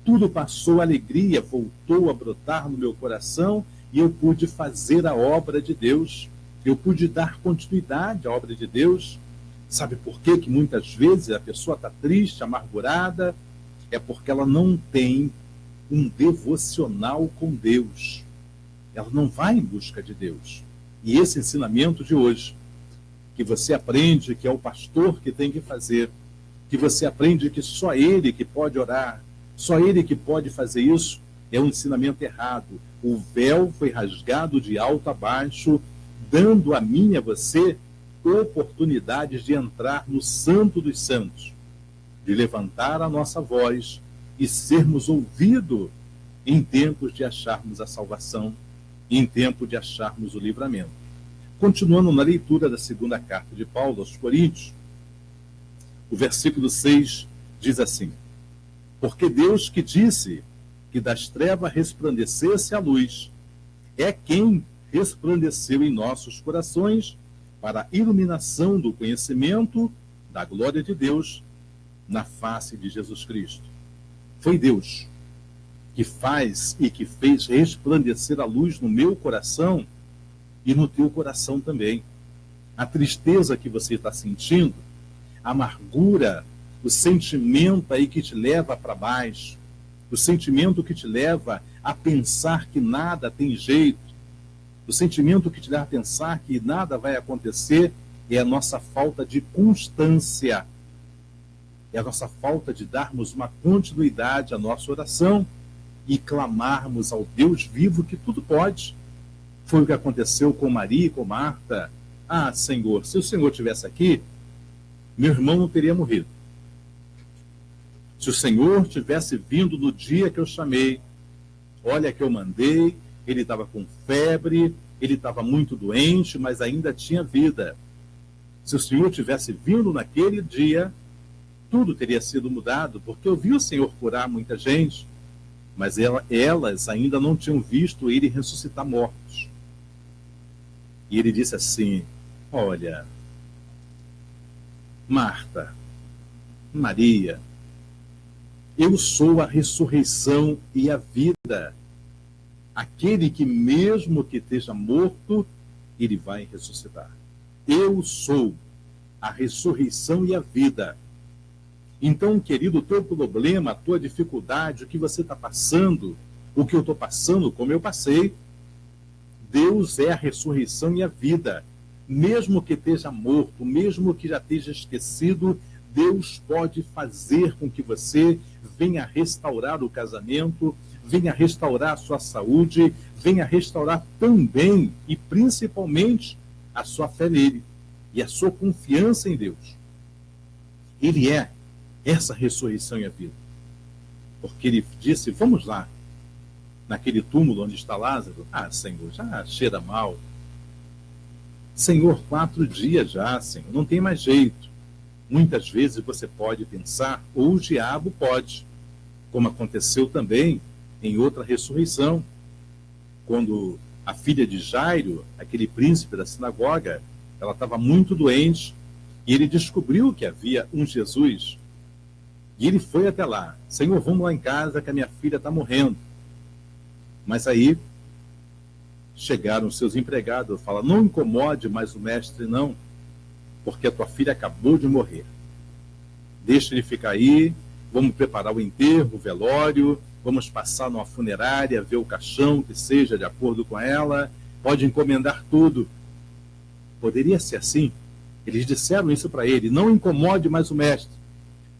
Tudo passou, a alegria voltou a brotar no meu coração e eu pude fazer a obra de Deus. Eu pude dar continuidade à obra de Deus. Sabe por quê? Que muitas vezes a pessoa está triste, amargurada, é porque ela não tem um devocional com Deus. Ela não vai em busca de Deus. E esse ensinamento de hoje, que você aprende que é o pastor que tem que fazer, que você aprende que só ele que pode orar, só ele que pode fazer isso, é um ensinamento errado. O véu foi rasgado de alto a baixo, dando a mim e a você oportunidades de entrar no Santo dos Santos, de levantar a nossa voz e sermos ouvidos em tempos de acharmos a salvação, em tempo de acharmos o livramento. Continuando na leitura da segunda carta de Paulo aos Coríntios, o versículo 6 diz assim, porque Deus que disse que das trevas resplandecesse a luz, é quem resplandeceu em nossos corações para a iluminação do conhecimento da glória de Deus na face de Jesus Cristo. Foi Deus que faz e que fez resplandecer a luz no meu coração e no teu coração também. A tristeza que você está sentindo, a amargura, o sentimento aí que te leva para baixo, o sentimento que te leva a pensar que nada tem jeito, o sentimento que te leva a pensar que nada vai acontecer, é a nossa falta de constância, é a nossa falta de darmos uma continuidade à nossa oração e clamarmos ao Deus vivo que tudo pode. Foi o que aconteceu com Maria e com Marta. Ah, Senhor, se o Senhor estivesse aqui, meu irmão não teria morrido. Se o Senhor tivesse vindo no dia que eu chamei, olha que eu mandei, ele estava com febre, ele estava muito doente, mas ainda tinha vida. Se o Senhor tivesse vindo naquele dia, tudo teria sido mudado, porque eu vi o Senhor curar muita gente, mas elas ainda não tinham visto ele ressuscitar mortos. E ele disse assim: olha, Marta, Maria, eu sou a ressurreição e a vida. Aquele que mesmo que esteja morto, ele vai ressuscitar. Eu sou a ressurreição e a vida. Então, querido, o teu problema, a tua dificuldade, o que você está passando, o que eu estou passando, como eu passei, Deus é a ressurreição e a vida. Mesmo que esteja morto, mesmo que já esteja esquecido, Deus pode fazer com que você venha restaurar o casamento, venha restaurar a sua saúde, venha restaurar também e principalmente a sua fé nele e a sua confiança em Deus. Ele é essa ressurreição e a vida. Porque ele disse: vamos lá, naquele túmulo onde está Lázaro. Ah, Senhor, já cheira mal. Senhor, 4 dias já, Senhor, não tem mais jeito. Muitas vezes você pode pensar, ou o diabo pode, como aconteceu também em outra ressurreição, quando a filha de Jairo, aquele príncipe da sinagoga, ela estava muito doente, e ele descobriu que havia um Jesus, e ele foi até lá: Senhor, vamos lá em casa que a minha filha está morrendo. Mas aí chegaram os seus empregados e falaram: não incomode mais o mestre não, porque a tua filha acabou de morrer. Deixa ele ficar aí, vamos preparar o enterro, o velório, vamos passar numa funerária, ver o caixão que seja de acordo com ela, pode encomendar tudo. Poderia ser assim. Eles disseram isso para ele: não incomode mais o mestre.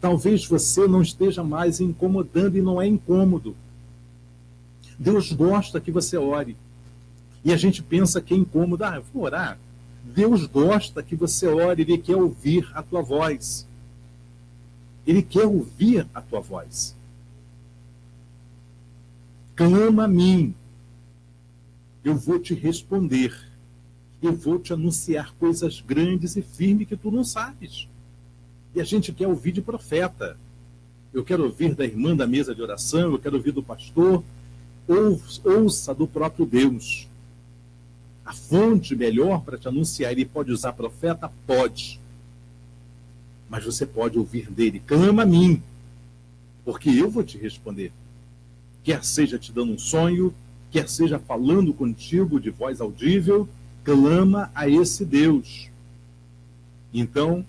Talvez você não esteja mais incomodando, e não é incômodo. Deus gosta que você ore. E a gente pensa que é incômodo. Ah, eu vou orar. Deus gosta que você ore, Ele quer ouvir a tua voz. Ele quer ouvir a tua voz. Clama a mim, eu vou te responder. Eu vou te anunciar coisas grandes e firmes que tu não sabes. E a gente quer ouvir de profeta. Eu quero ouvir da irmã da mesa de oração, eu quero ouvir do pastor. Ouça do próprio Deus. A fonte melhor para te anunciar, ele pode usar profeta? Pode. Mas você pode ouvir dele: clama a mim, porque eu vou te responder. Quer seja te dando um sonho, quer seja falando contigo de voz audível, clama a esse Deus. Então,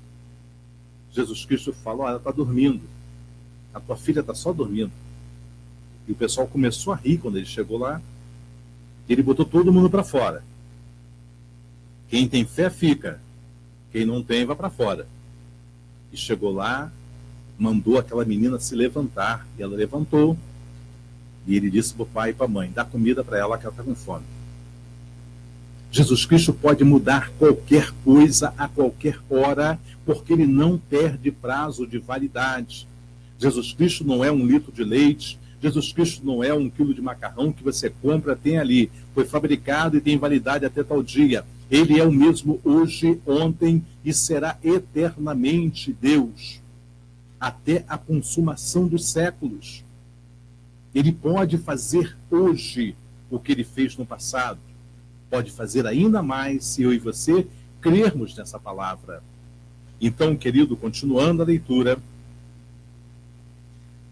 Jesus Cristo fala: ela está dormindo. A tua filha está só dormindo. E o pessoal começou a rir quando ele chegou lá. Ele botou todo mundo para fora. Quem tem fé fica. Quem não tem, vai para fora. E chegou lá, mandou aquela menina se levantar. E ela levantou. E ele disse para o pai e para a mãe: dá comida para ela que ela está com fome. Jesus Cristo pode mudar qualquer coisa a qualquer hora, porque ele não perde prazo de validade. Jesus Cristo não é um litro de leite. Jesus Cristo não é 1 quilo de macarrão que você compra, tem ali, foi fabricado e tem validade até tal dia. Ele é o mesmo hoje, ontem e será eternamente Deus, até a consumação dos séculos. Ele pode fazer hoje o que ele fez no passado. Pode fazer ainda mais se eu e você crermos nessa palavra. Então, querido, continuando a leitura,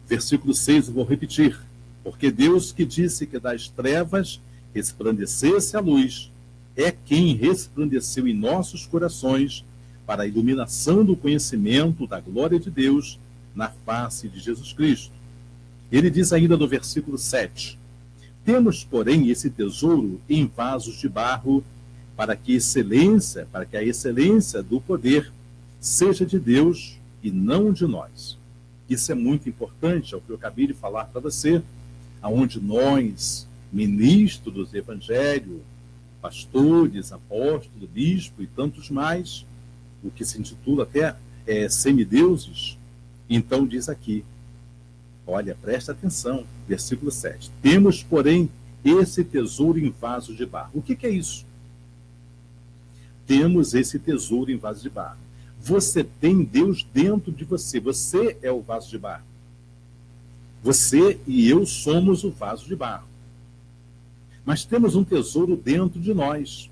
versículo 6, eu vou repetir. Porque Deus que disse que das trevas resplandecesse a luz, é quem resplandeceu em nossos corações para a iluminação do conhecimento da glória de Deus na face de Jesus Cristo. Ele diz ainda no versículo 7, temos, porém, esse tesouro em vasos de barro, para que a excelência do poder seja de Deus e não de nós. Isso é muito importante, é o que eu acabei de falar para você, aonde nós, ministros do Evangelho, pastores, apóstolos, bispo e tantos mais, o que se intitula até semideuses. Então diz aqui, olha, presta atenção, versículo 7. Temos, porém, esse tesouro em vaso de barro. O que é isso? Temos esse tesouro em vaso de barro. Você tem Deus dentro de você. Você é o vaso de barro. Você e eu somos o vaso de barro. Mas temos um tesouro dentro de nós.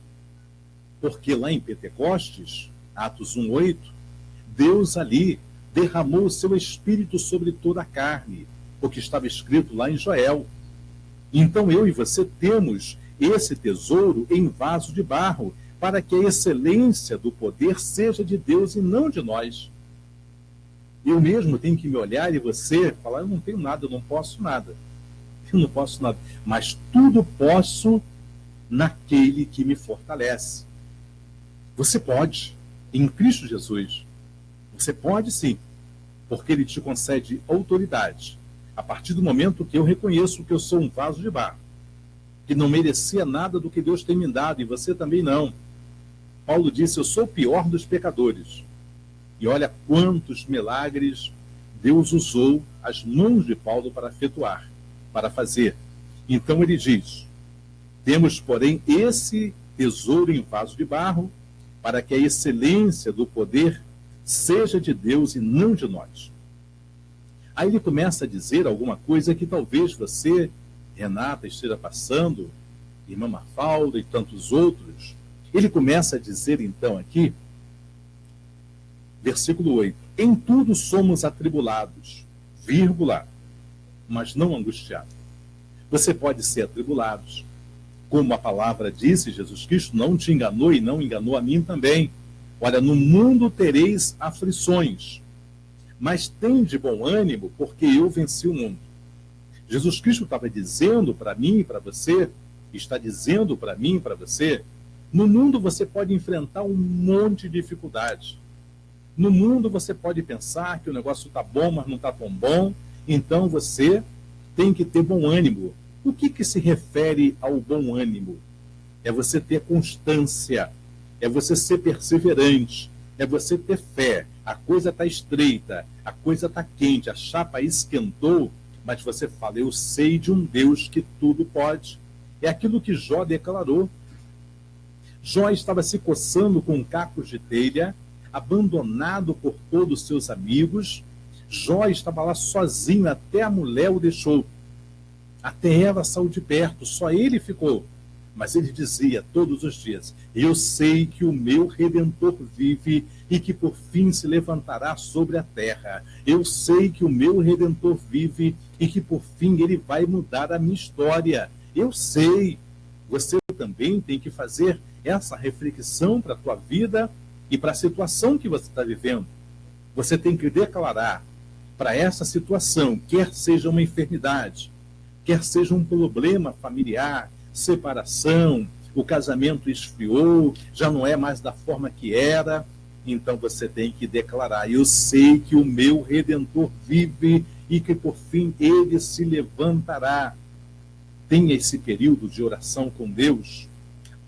Porque lá em Pentecostes, Atos 1:8, Deus ali derramou o seu Espírito sobre toda a carne, o que estava escrito lá em Joel. Então eu e você temos esse tesouro em vaso de barro, para que a excelência do poder seja de Deus e não de nós. Eu mesmo tenho que me olhar e você falar, eu não tenho nada, eu não posso nada. Eu não posso nada. Mas tudo posso naquele que me fortalece. Você pode, em Cristo Jesus. Você pode sim, porque Ele te concede autoridade. A partir do momento que eu reconheço que eu sou um vaso de barro, que não merecia nada do que Deus tem me dado, e você também não. Paulo disse, eu sou o pior dos pecadores. E olha quantos milagres Deus usou as mãos de Paulo para efetuar, para fazer. Então ele diz, temos, porém, esse tesouro em vaso de barro, para que a excelência do poder seja de Deus e não de nós. Aí ele começa a dizer alguma coisa que talvez você, Renata, esteja passando, irmã Mafalda e tantos outros. Ele começa a dizer então aqui, versículo 8, em tudo somos atribulados, vírgula, mas não angustiados. Você pode ser atribulado, como a palavra disse, Jesus Cristo não te enganou e não enganou a mim também. Olha, no mundo tereis aflições, mas tende bom ânimo, porque eu venci o mundo. Jesus Cristo estava dizendo para mim e para você, está dizendo para mim e para você, no mundo você pode enfrentar um monte de dificuldades. No mundo você pode pensar que o negócio está bom, mas não está tão bom. Então você tem que ter bom ânimo. O que se refere ao bom ânimo? É você ter constância, é você ser perseverante, é você ter fé. A coisa está estreita, a coisa está quente, a chapa esquentou, mas você fala, eu sei de um Deus que tudo pode. É aquilo que Jó declarou. Jó estava se coçando com cacos de telha, abandonado por todos os seus amigos. Jó estava lá sozinho, até a mulher o deixou. Até ela saiu de perto, só ele ficou. Mas ele dizia todos os dias, eu sei que o meu Redentor vive e que por fim se levantará sobre a terra. Eu sei que o meu Redentor vive e que por fim ele vai mudar a minha história. Eu sei. Você também tem que fazer essa reflexão para a tua vida e para a situação que você está vivendo. Você tem que declarar para essa situação, quer seja uma enfermidade, quer seja um problema familiar, separação, o casamento esfriou, já não é mais da forma que era, então você tem que declarar, eu sei que o meu Redentor vive e que por fim ele se levantará. Tenha esse período de oração com Deus,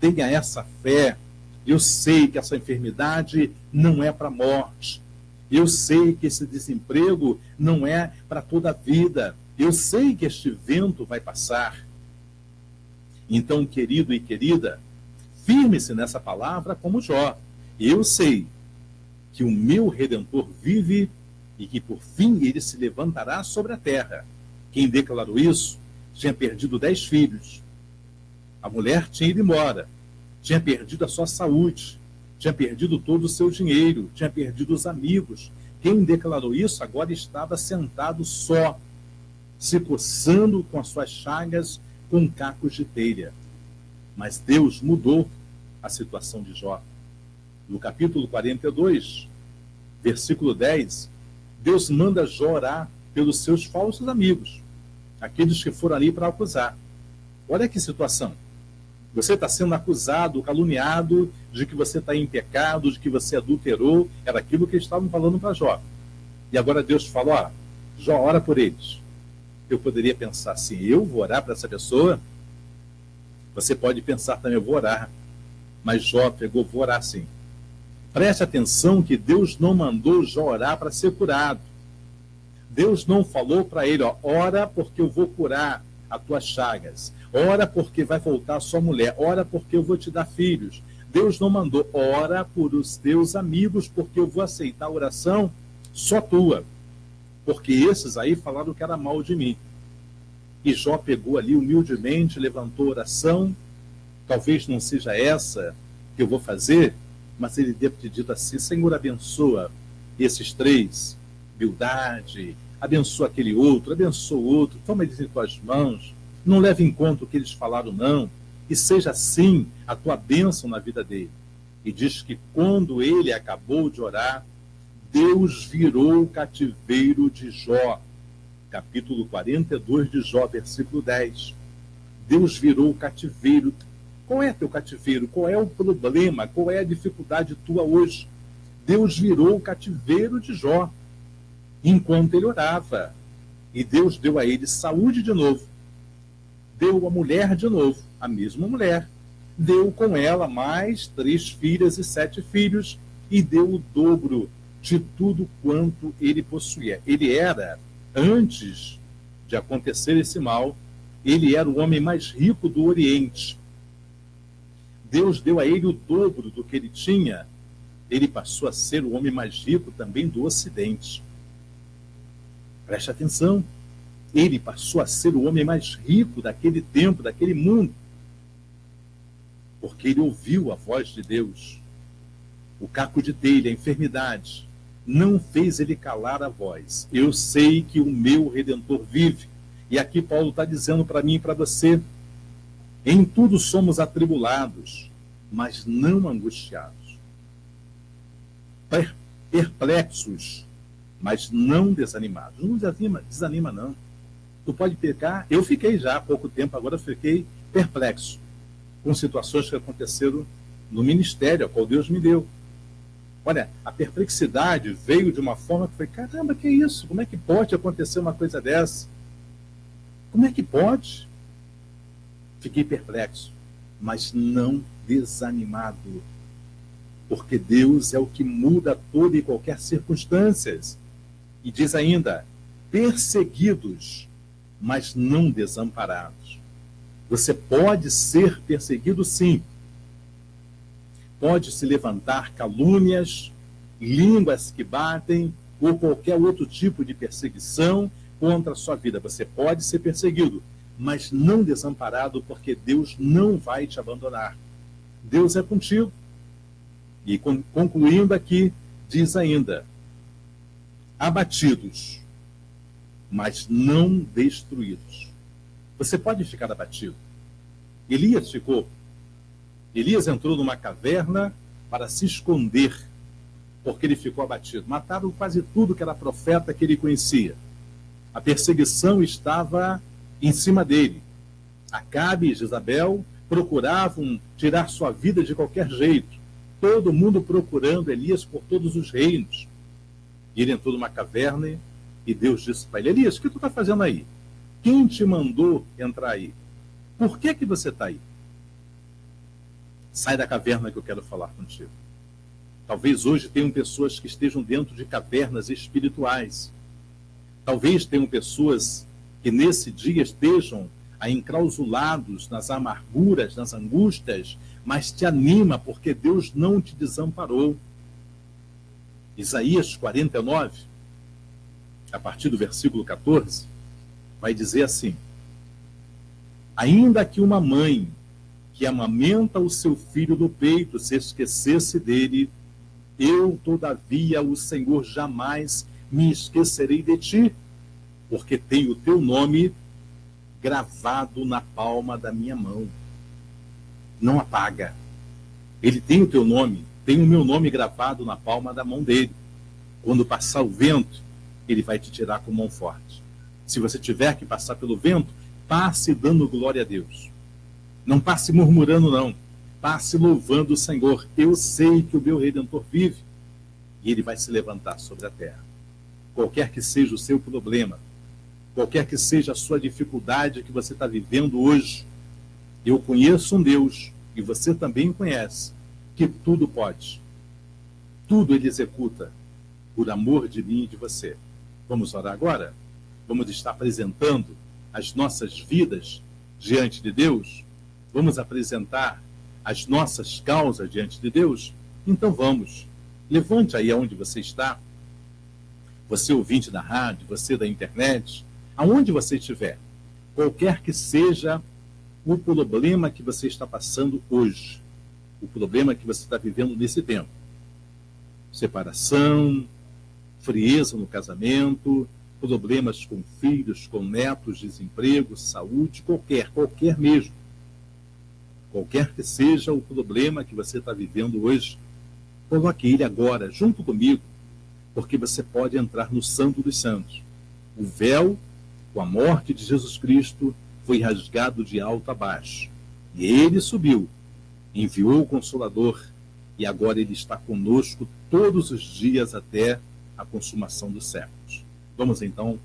tenha essa fé. Eu sei que essa enfermidade não é para a morte. Eu sei que esse desemprego não é para toda a vida. Eu sei que este vento vai passar. Então, querido e querida, firme-se nessa palavra como Jó. Eu sei que o meu Redentor vive e que por fim ele se levantará sobre a terra. Quem declarou isso tinha perdido 10 filhos. A mulher tinha ido embora. Tinha perdido a sua saúde, tinha perdido todo o seu dinheiro, tinha perdido os amigos. Quem declarou isso agora estava sentado só, se coçando com as suas chagas com cacos de telha. Mas Deus mudou a situação de Jó. No capítulo 42, versículo 10, Deus manda Jó orar pelos seus falsos amigos, aqueles que foram ali para acusar. Olha que situação. Você está sendo acusado, caluniado de que você está em pecado, de que você adulterou. Era aquilo que eles estavam falando para Jó. E agora Deus fala, Jó, ora por eles. Eu poderia pensar assim, eu vou orar para essa pessoa? Você pode pensar também, eu vou orar. Mas Jó pegou, vou orar sim. Preste atenção que Deus não mandou Jó orar para ser curado. Deus não falou para ele, ora porque eu vou curar as tuas chagas. Ora porque vai voltar a sua mulher. Ora porque eu vou te dar filhos. Deus não mandou, ora por os teus amigos, porque eu vou aceitar a oração só tua. Porque esses aí falaram que era mal de mim. E Jó pegou ali humildemente, levantou a oração. Talvez não seja essa que eu vou fazer, mas ele deve ter dito assim: Senhor, abençoa esses três, Bildade, abençoa aquele outro, abençoa o outro, toma eles em tuas mãos, não leve em conta o que eles falaram, não, e seja assim a tua bênção na vida dele. E diz que quando ele acabou de orar, Deus virou o cativeiro de Jó. Capítulo 42 de Jó, versículo 10. Deus virou o cativeiro. Qual é teu cativeiro? Qual é o problema? Qual é a dificuldade tua hoje? Deus virou o cativeiro de Jó enquanto ele orava. E Deus deu a ele saúde de novo. Deu a mulher de novo, a mesma mulher. Deu com ela mais 3 filhas e 7 filhos, e deu o dobro de tudo quanto ele possuía. Ele era, antes de acontecer esse mal, ele era o homem mais rico do Oriente. Deus deu a ele o dobro do que ele tinha. Ele passou a ser o homem mais rico também do Ocidente. Preste atenção. Ele passou a ser o homem mais rico daquele tempo, daquele mundo. Porque ele ouviu a voz de Deus. O caco de telha, a enfermidade, não fez ele calar a voz. Eu sei que o meu Redentor vive. E aqui Paulo está dizendo para mim e para você: em tudo somos atribulados, mas não angustiados. Perplexos, mas não desanimados. Não desanima não. Tu pode pecar. Eu fiquei já há pouco tempo, agora fiquei perplexo com situações que aconteceram no ministério, a qual Deus me deu. Olha, a perplexidade veio de uma forma que foi: caramba, que é isso? Como é que pode acontecer uma coisa dessa? Como é que pode? Fiquei perplexo, mas não desanimado. Porque Deus é o que muda toda e qualquer circunstância. E diz ainda: perseguidos, mas não desamparados. Você pode ser perseguido, sim. Pode se levantar calúnias, línguas que batem, ou qualquer outro tipo de perseguição contra a sua vida. Você pode ser perseguido, mas não desamparado, porque Deus não vai te abandonar. Deus é contigo. E concluindo aqui, diz ainda: abatidos, mas não destruídos. Você pode ficar abatido. Elias ficou. Elias entrou numa caverna para se esconder, porque ele ficou abatido. Mataram quase tudo que era profeta que ele conhecia. A perseguição estava em cima dele. Acabe e Jezabel procuravam tirar sua vida de qualquer jeito. Todo mundo procurando Elias por todos os reinos. E ele entrou numa caverna e Deus disse para ele: Elias, o que tu está fazendo aí? Quem te mandou entrar aí? Por que você está aí? Sai da caverna que eu quero falar contigo. Talvez hoje tenham pessoas que estejam dentro de cavernas espirituais. Talvez tenham pessoas que nesse dia estejam enclausulados nas amarguras, nas angústias, mas te anima porque Deus não te desamparou. Isaías 49, a partir do versículo 14, vai dizer assim: ainda que uma mãe que amamenta o seu filho no peito se esquecesse dele, eu, todavia, o Senhor, jamais me esquecerei de ti, porque tenho o teu nome gravado na palma da minha mão. Não apaga. Ele tem o teu nome, tem o meu nome gravado na palma da mão dele. Quando passar o vento, ele vai te tirar com mão forte. Se você tiver que passar pelo vento, passe dando glória a Deus. Não passe murmurando, não. Passe louvando o Senhor. Eu sei que o meu Redentor vive e ele vai se levantar sobre a terra. Qualquer que seja o seu problema, qualquer que seja a sua dificuldade que você está vivendo hoje, eu conheço um Deus, e você também conhece, que tudo pode. tudo Ele executa por amor de mim e de você. Vamos orar agora? Vamos estar apresentando as nossas vidas diante de Deus? Vamos apresentar as nossas causas diante de Deus? Então vamos. Levante aí aonde você está. Você ouvinte da rádio, você da internet, aonde você estiver. Qualquer que seja o problema que você está passando hoje, o problema que você está vivendo nesse tempo. Separação, frieza no casamento, problemas com filhos, com netos, desemprego, saúde, qualquer mesmo. Qualquer que seja o problema que você está vivendo hoje, coloque ele agora, junto comigo, porque você pode entrar no Santo dos Santos. O véu, com a morte de Jesus Cristo, foi rasgado de alto a baixo. E ele subiu, enviou o Consolador, e agora ele está conosco todos os dias até a consumação dos séculos. Vamos então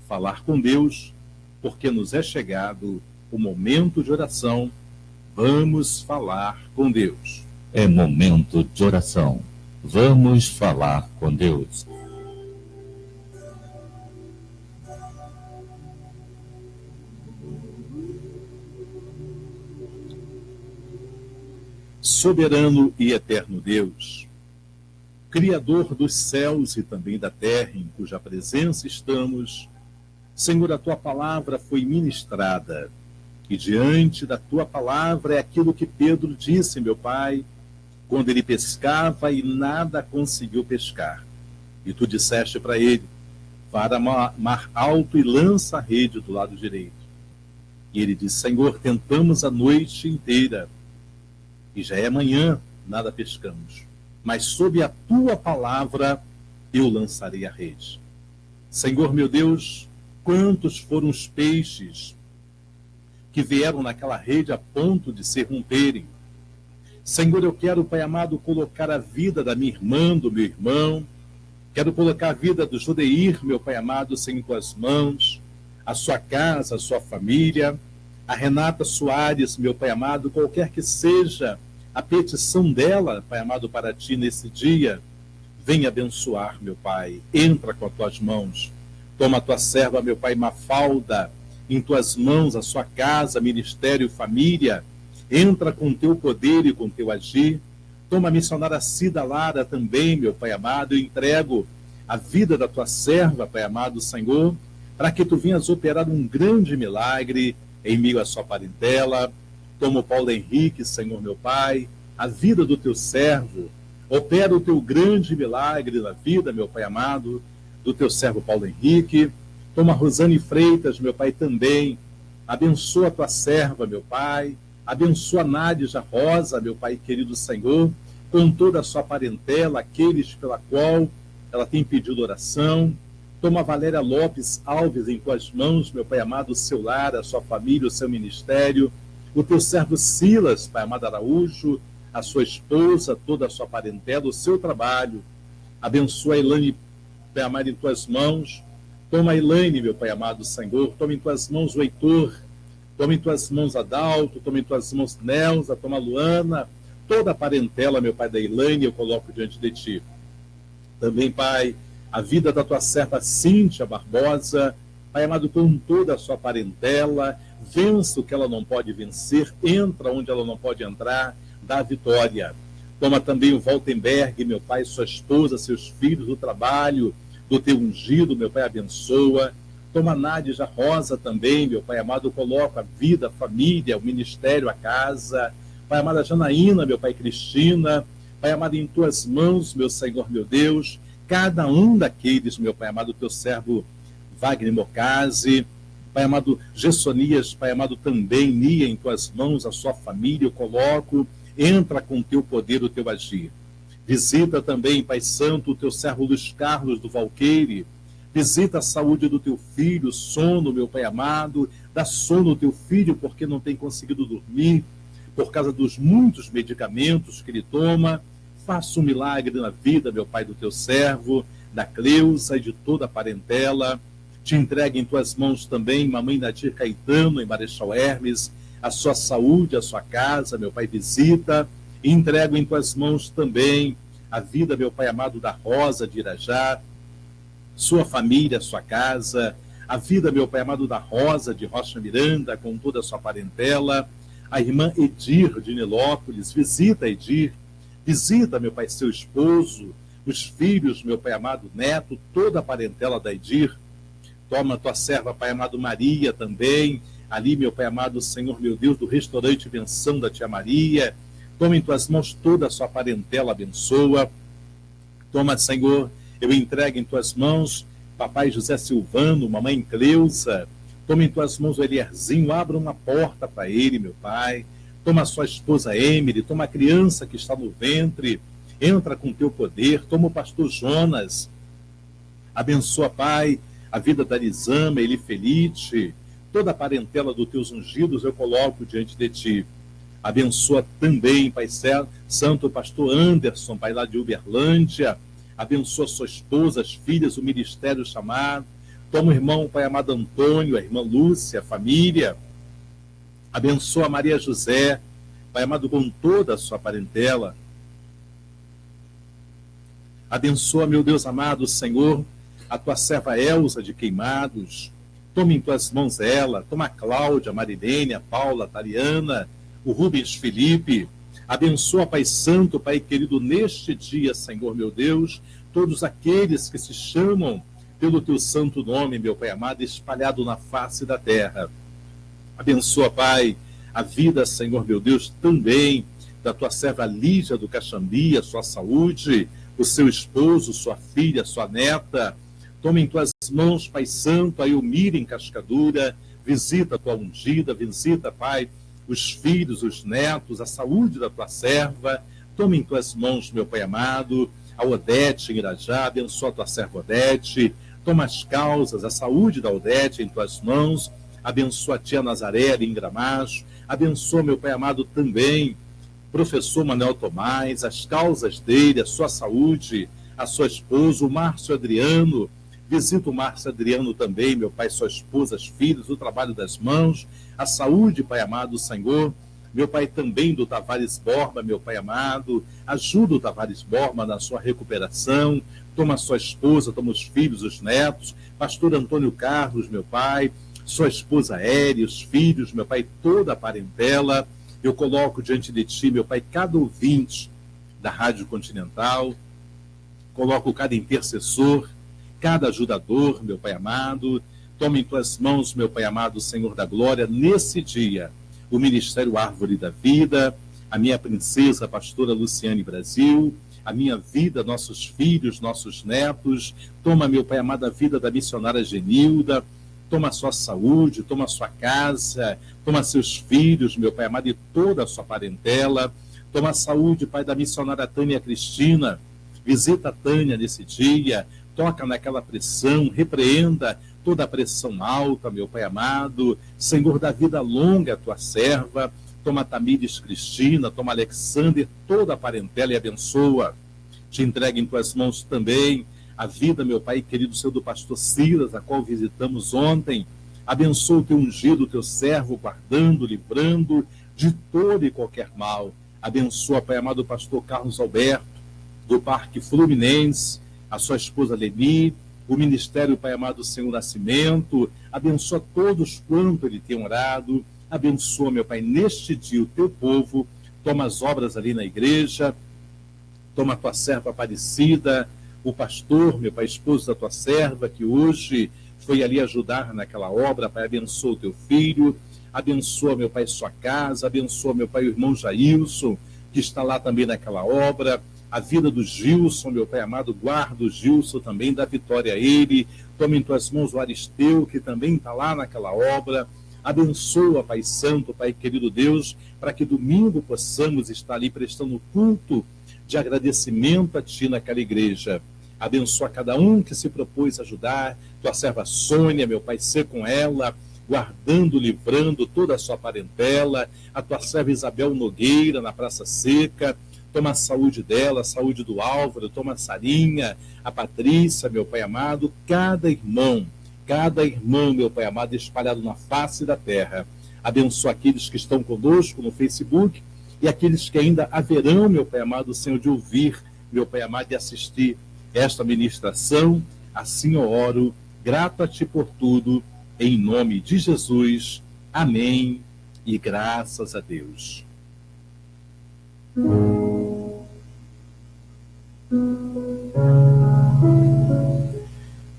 falar com Deus, porque nos é chegado o momento de oração. Vamos falar com Deus. É momento de oração. Vamos falar com Deus. Soberano e eterno Deus, Criador dos céus e também da terra, em cuja presença estamos, Senhor, a Tua palavra foi ministrada, e diante da Tua palavra é aquilo que Pedro disse, meu Pai, quando ele pescava e nada conseguiu pescar. E Tu disseste para ele, para mar alto e lança a rede do lado direito. E ele disse, Senhor, tentamos a noite inteira, e já é manhã, nada pescamos. Mas sob a Tua palavra eu lançarei a rede. Senhor, meu Deus, quantos foram os peixes que vieram naquela rede a ponto de se romperem. Senhor, eu quero, Pai amado, colocar a vida da minha irmã, do meu irmão, quero colocar a vida do Jodeir, meu Pai amado, em Tuas mãos, a sua casa, a sua família, a Renata Soares, meu Pai amado, qualquer que seja a petição dela, Pai amado, para Ti nesse dia, venha abençoar, meu Pai, entra com as Tuas mãos, toma a Tua serva, meu Pai, Mafalda, em Tuas mãos, a sua casa, ministério, família, entra com Teu poder e com Teu agir, toma a missionária Cida Lara também, meu Pai amado, eu entrego a vida da Tua serva, Pai amado, Senhor, para que Tu venhas operar um grande milagre em meio à sua parentela. Toma o Paulo Henrique, Senhor meu Pai, a vida do Teu servo, opera o Teu grande milagre na vida, meu Pai amado, do Teu servo Paulo Henrique. Toma Rosane Freitas, meu Pai, também, abençoa a Tua serva, meu Pai, abençoa a Nádia Rosa, meu Pai querido Senhor, com toda a sua parentela, aqueles pela qual ela tem pedido oração. Toma a Valéria Lopes Alves em Tuas mãos, meu Pai amado, o seu lar, a sua família, o seu ministério, o Teu servo Silas, Pai amado Araújo, a sua esposa, toda a sua parentela, o seu trabalho. Abençoa a Elaine, Pai amado, em Tuas mãos. Toma a Elaine, meu Pai amado Senhor, toma em Tuas mãos o Heitor, toma em Tuas mãos Adalto, toma em Tuas mãos Nelza, toma a Luana, toda a parentela, meu Pai, da Elaine, eu coloco diante de Ti. Também, Pai, a vida da Tua serva Cíntia Barbosa, Pai amado, com toda a sua parentela, vença o que ela não pode vencer, entra onde ela não pode entrar, dá a vitória. Toma também o Waltenberg, meu Pai, sua esposa, seus filhos, o trabalho do Teu ungido, meu Pai, abençoa. Toma a Nádia Rosa também, meu Pai amado, coloca a vida, a família, o ministério, a casa. Pai amado, a Janaína, meu Pai, Cristina, Pai amado, em Tuas mãos, meu Senhor, meu Deus, cada um daqueles, meu Pai amado, Teu servo Wagner Mocase, Pai amado, Gessonias, Pai amado, também, Nia, em Tuas mãos, a sua família, eu coloco, entra com Teu poder, o Teu agir. Visita também, Pai Santo, o Teu servo Luiz Carlos do Valqueire, visita a saúde do Teu filho, sono, meu Pai amado, dá sono ao Teu filho, porque não tem conseguido dormir, por causa dos muitos medicamentos que ele toma. Faça um milagre na vida, meu Pai, do Teu servo, da Cleusa e de toda a parentela. Te entregue em Tuas mãos também, mamãe Nadir Caetano, em Marechal Hermes, a sua saúde, a sua casa, meu Pai, visita. E entrego em Tuas mãos também a vida, meu Pai amado, da Rosa de Irajá, sua família, sua casa, a vida, meu Pai amado, da Rosa de Rocha Miranda, com toda a sua parentela, a irmã Edir de Nilópolis, visita Edir, visita, meu Pai, seu esposo, os filhos, meu Pai amado, neto, toda a parentela da Edir. Toma tua serva, Pai amado, Maria também, ali, meu Pai amado, Senhor, meu Deus, do restaurante Benção da Tia Maria. Toma em tuas mãos toda a sua parentela, abençoa. Toma, Senhor, eu entrego em tuas mãos papai José Silvano, mamãe Cleusa. Toma em tuas mãos o Elierzinho, abra uma porta para ele, meu Pai. Toma a sua esposa Emily, toma a criança que está no ventre, entra com teu poder. Toma o pastor Jonas, abençoa, Pai, a vida da Lisama, Elifelite, toda a parentela dos teus ungidos eu coloco diante de ti. Abençoa também, Pai Santo, o pastor Anderson, Pai, lá de Uberlândia. Abençoa sua esposa, as filhas, o ministério chamado. Toma o irmão, Pai amado Antônio, a irmã Lúcia, a família. Abençoa a Maria José, Pai amado, com toda a sua parentela. Abençoa, meu Deus amado, Senhor, a tua serva Elza de Queimados. Toma em tuas mãos ela, toma a Cláudia, a Marilene, a Paula, a Tariana, o Rubens Felipe. Abençoa, Pai Santo, Pai querido, neste dia, Senhor, meu Deus, todos aqueles que se chamam pelo teu santo nome, meu Pai amado, espalhado na face da terra. Abençoa, Pai, a vida, Senhor, meu Deus, também da tua serva Lígia do Caxambi, a sua saúde, o seu esposo, sua filha, sua neta. Toma em tuas mãos, Pai Santo, a Elmira em Cascadura, visita a tua ungida, visita, Pai, os filhos, os netos, a saúde da tua serva. Toma em tuas mãos, meu Pai amado, a Odete em Irajá, abençoa a tua serva Odete. Toma as causas, a saúde da Odete em tuas mãos. Abençoa a tia Nazaré em Gramacho. Abençoa, meu Pai amado, também professor Manuel Tomás, as causas dele, a sua saúde, a sua esposa, o Márcio Adriano. Visita o Márcio Adriano também, meu Pai, sua esposa, os filhos, o trabalho das mãos, a saúde, Pai amado, Senhor. Meu Pai, também do Tavares Borba, meu Pai amado, ajuda o Tavares Borba na sua recuperação. Toma a sua esposa, toma os filhos, os netos, pastor Antônio Carlos, meu Pai, sua esposa Éria, os filhos, meu Pai, toda a parentela. Eu coloco diante de ti, meu Pai, cada ouvinte da Rádio Continental, coloco cada intercessor, cada ajudador, meu Pai amado. Toma em tuas mãos, meu Pai amado, Senhor da glória, nesse dia, o Ministério Árvore da Vida, a minha princesa, a pastora Luciane Brasil, a minha vida, nossos filhos, nossos netos. Toma, meu Pai amado, a vida da missionária Genilda. Toma a sua saúde, toma a sua casa, toma seus filhos, meu Pai amado, e toda a sua parentela. Toma a saúde, Pai, da missionária Tânia Cristina. Visita a Tânia nesse dia, toca naquela pressão, repreenda toda a pressão alta, meu Pai amado. Senhor, dá vida longa a tua serva. Toma Tamires Cristina, toma Alexander, toda a parentela e abençoa. Te entrega em tuas mãos também a vida, meu Pai querido, seu do pastor Silas, a qual visitamos ontem. Abençoa o teu ungido, o teu servo, guardando, livrando de todo e qualquer mal. Abençoa, Pai amado, o pastor Carlos Alberto, do Parque Fluminense, a sua esposa Leni, o ministério, Pai amado, Senhor Nascimento. Abençoa todos quanto ele tem orado. Abençoa, meu Pai, neste dia o teu povo. Toma as obras ali na igreja, toma a tua serva Aparecida, o pastor, meu Pai, esposo da tua serva, que hoje foi ali ajudar naquela obra. Pai, abençoa o teu filho, abençoa, meu Pai, sua casa, abençoa, meu Pai, o irmão Jailson, que está lá também naquela obra. A vida do Gilson, meu Pai amado, guarda o Gilson também, dá vitória a ele. Toma em tuas mãos o Aristeu, que também está lá naquela obra. Abençoa, Pai Santo, Pai querido Deus, para que domingo possamos estar ali prestando culto de agradecimento a Ti naquela igreja. Abençoa cada um que se propôs ajudar. Tua serva Sônia, meu Pai, ser com ela, guardando, livrando toda a sua parentela. A tua serva Isabel Nogueira, na Praça Seca. Toma a saúde dela, a saúde do Álvaro, toma a Sarinha, a Patrícia, meu Pai amado, cada irmão, meu Pai amado, espalhado na face da terra. Abençoa aqueles que estão conosco no Facebook e aqueles que ainda haverão, meu Pai amado, Senhor, de ouvir meu Pai amado, de assistir esta ministração. Assim eu oro, grato a Ti por tudo, em nome de Jesus. Amém e graças a Deus.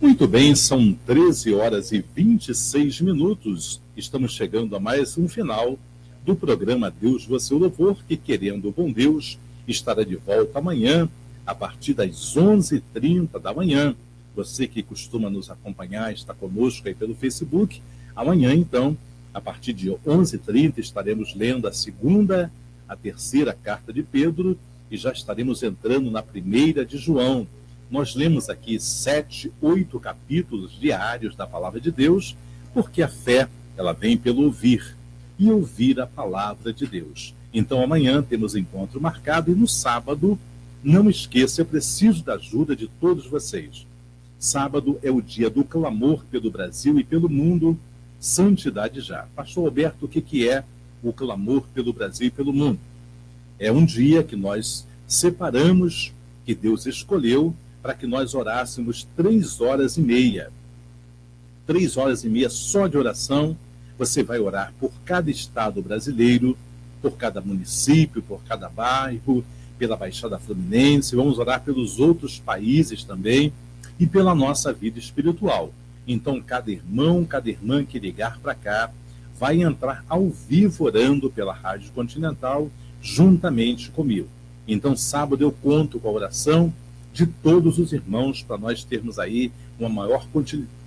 Muito bem, são 13 horas e 26 minutos. Estamos chegando a mais um final do programa Deus, Você, o Louvor, que, querendo o bom Deus, estará de volta amanhã, a partir das 11h30 da manhã. Você que costuma nos acompanhar, está conosco aí pelo Facebook. Amanhã, então, a partir de 11h30, estaremos lendo a segunda, a terceira carta de Pedro, e já estaremos entrando na primeira de João. Nós lemos aqui 7, 8 capítulos diários da Palavra de Deus, porque a fé, ela vem pelo ouvir, e ouvir a Palavra de Deus. Então, amanhã temos encontro marcado, e no sábado, não esqueça, eu preciso da ajuda de todos vocês. Sábado é o dia do clamor pelo Brasil e pelo mundo, Santidade Já. Pastor Alberto, o que é o clamor pelo Brasil e pelo mundo? É um dia que nós separamos, que Deus escolheu, para que nós orássemos 3 horas e meia. 3 horas e meia só de oração. Você vai orar por cada estado brasileiro, por cada município, por cada bairro, pela Baixada Fluminense. Vamos orar pelos outros países também e pela nossa vida espiritual. Então, cada irmão, cada irmã que ligar para cá vai entrar ao vivo orando pela Rádio Continental juntamente comigo. Então, sábado eu conto com a oração de todos os irmãos para nós termos aí uma maior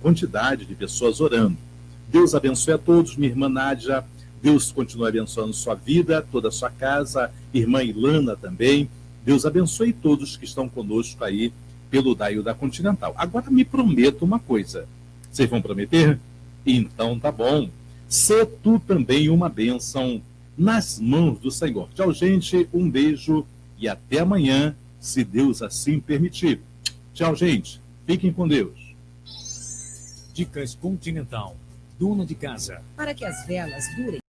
quantidade de pessoas orando. Deus abençoe a todos, minha irmã Nádia. Deus continue abençoando sua vida, toda a sua casa, irmã Ilana também. Deus abençoe todos que estão conosco aí pelo Daio da Continental. Agora me prometa uma coisa. Vocês vão prometer? Então tá bom. Sê tu também uma bênção nas mãos do Senhor. Tchau, gente. Um beijo e até amanhã, se Deus assim permitir. Tchau, gente. Fiquem com Deus. Dicas Continental. Dona de casa. Para que as velas durem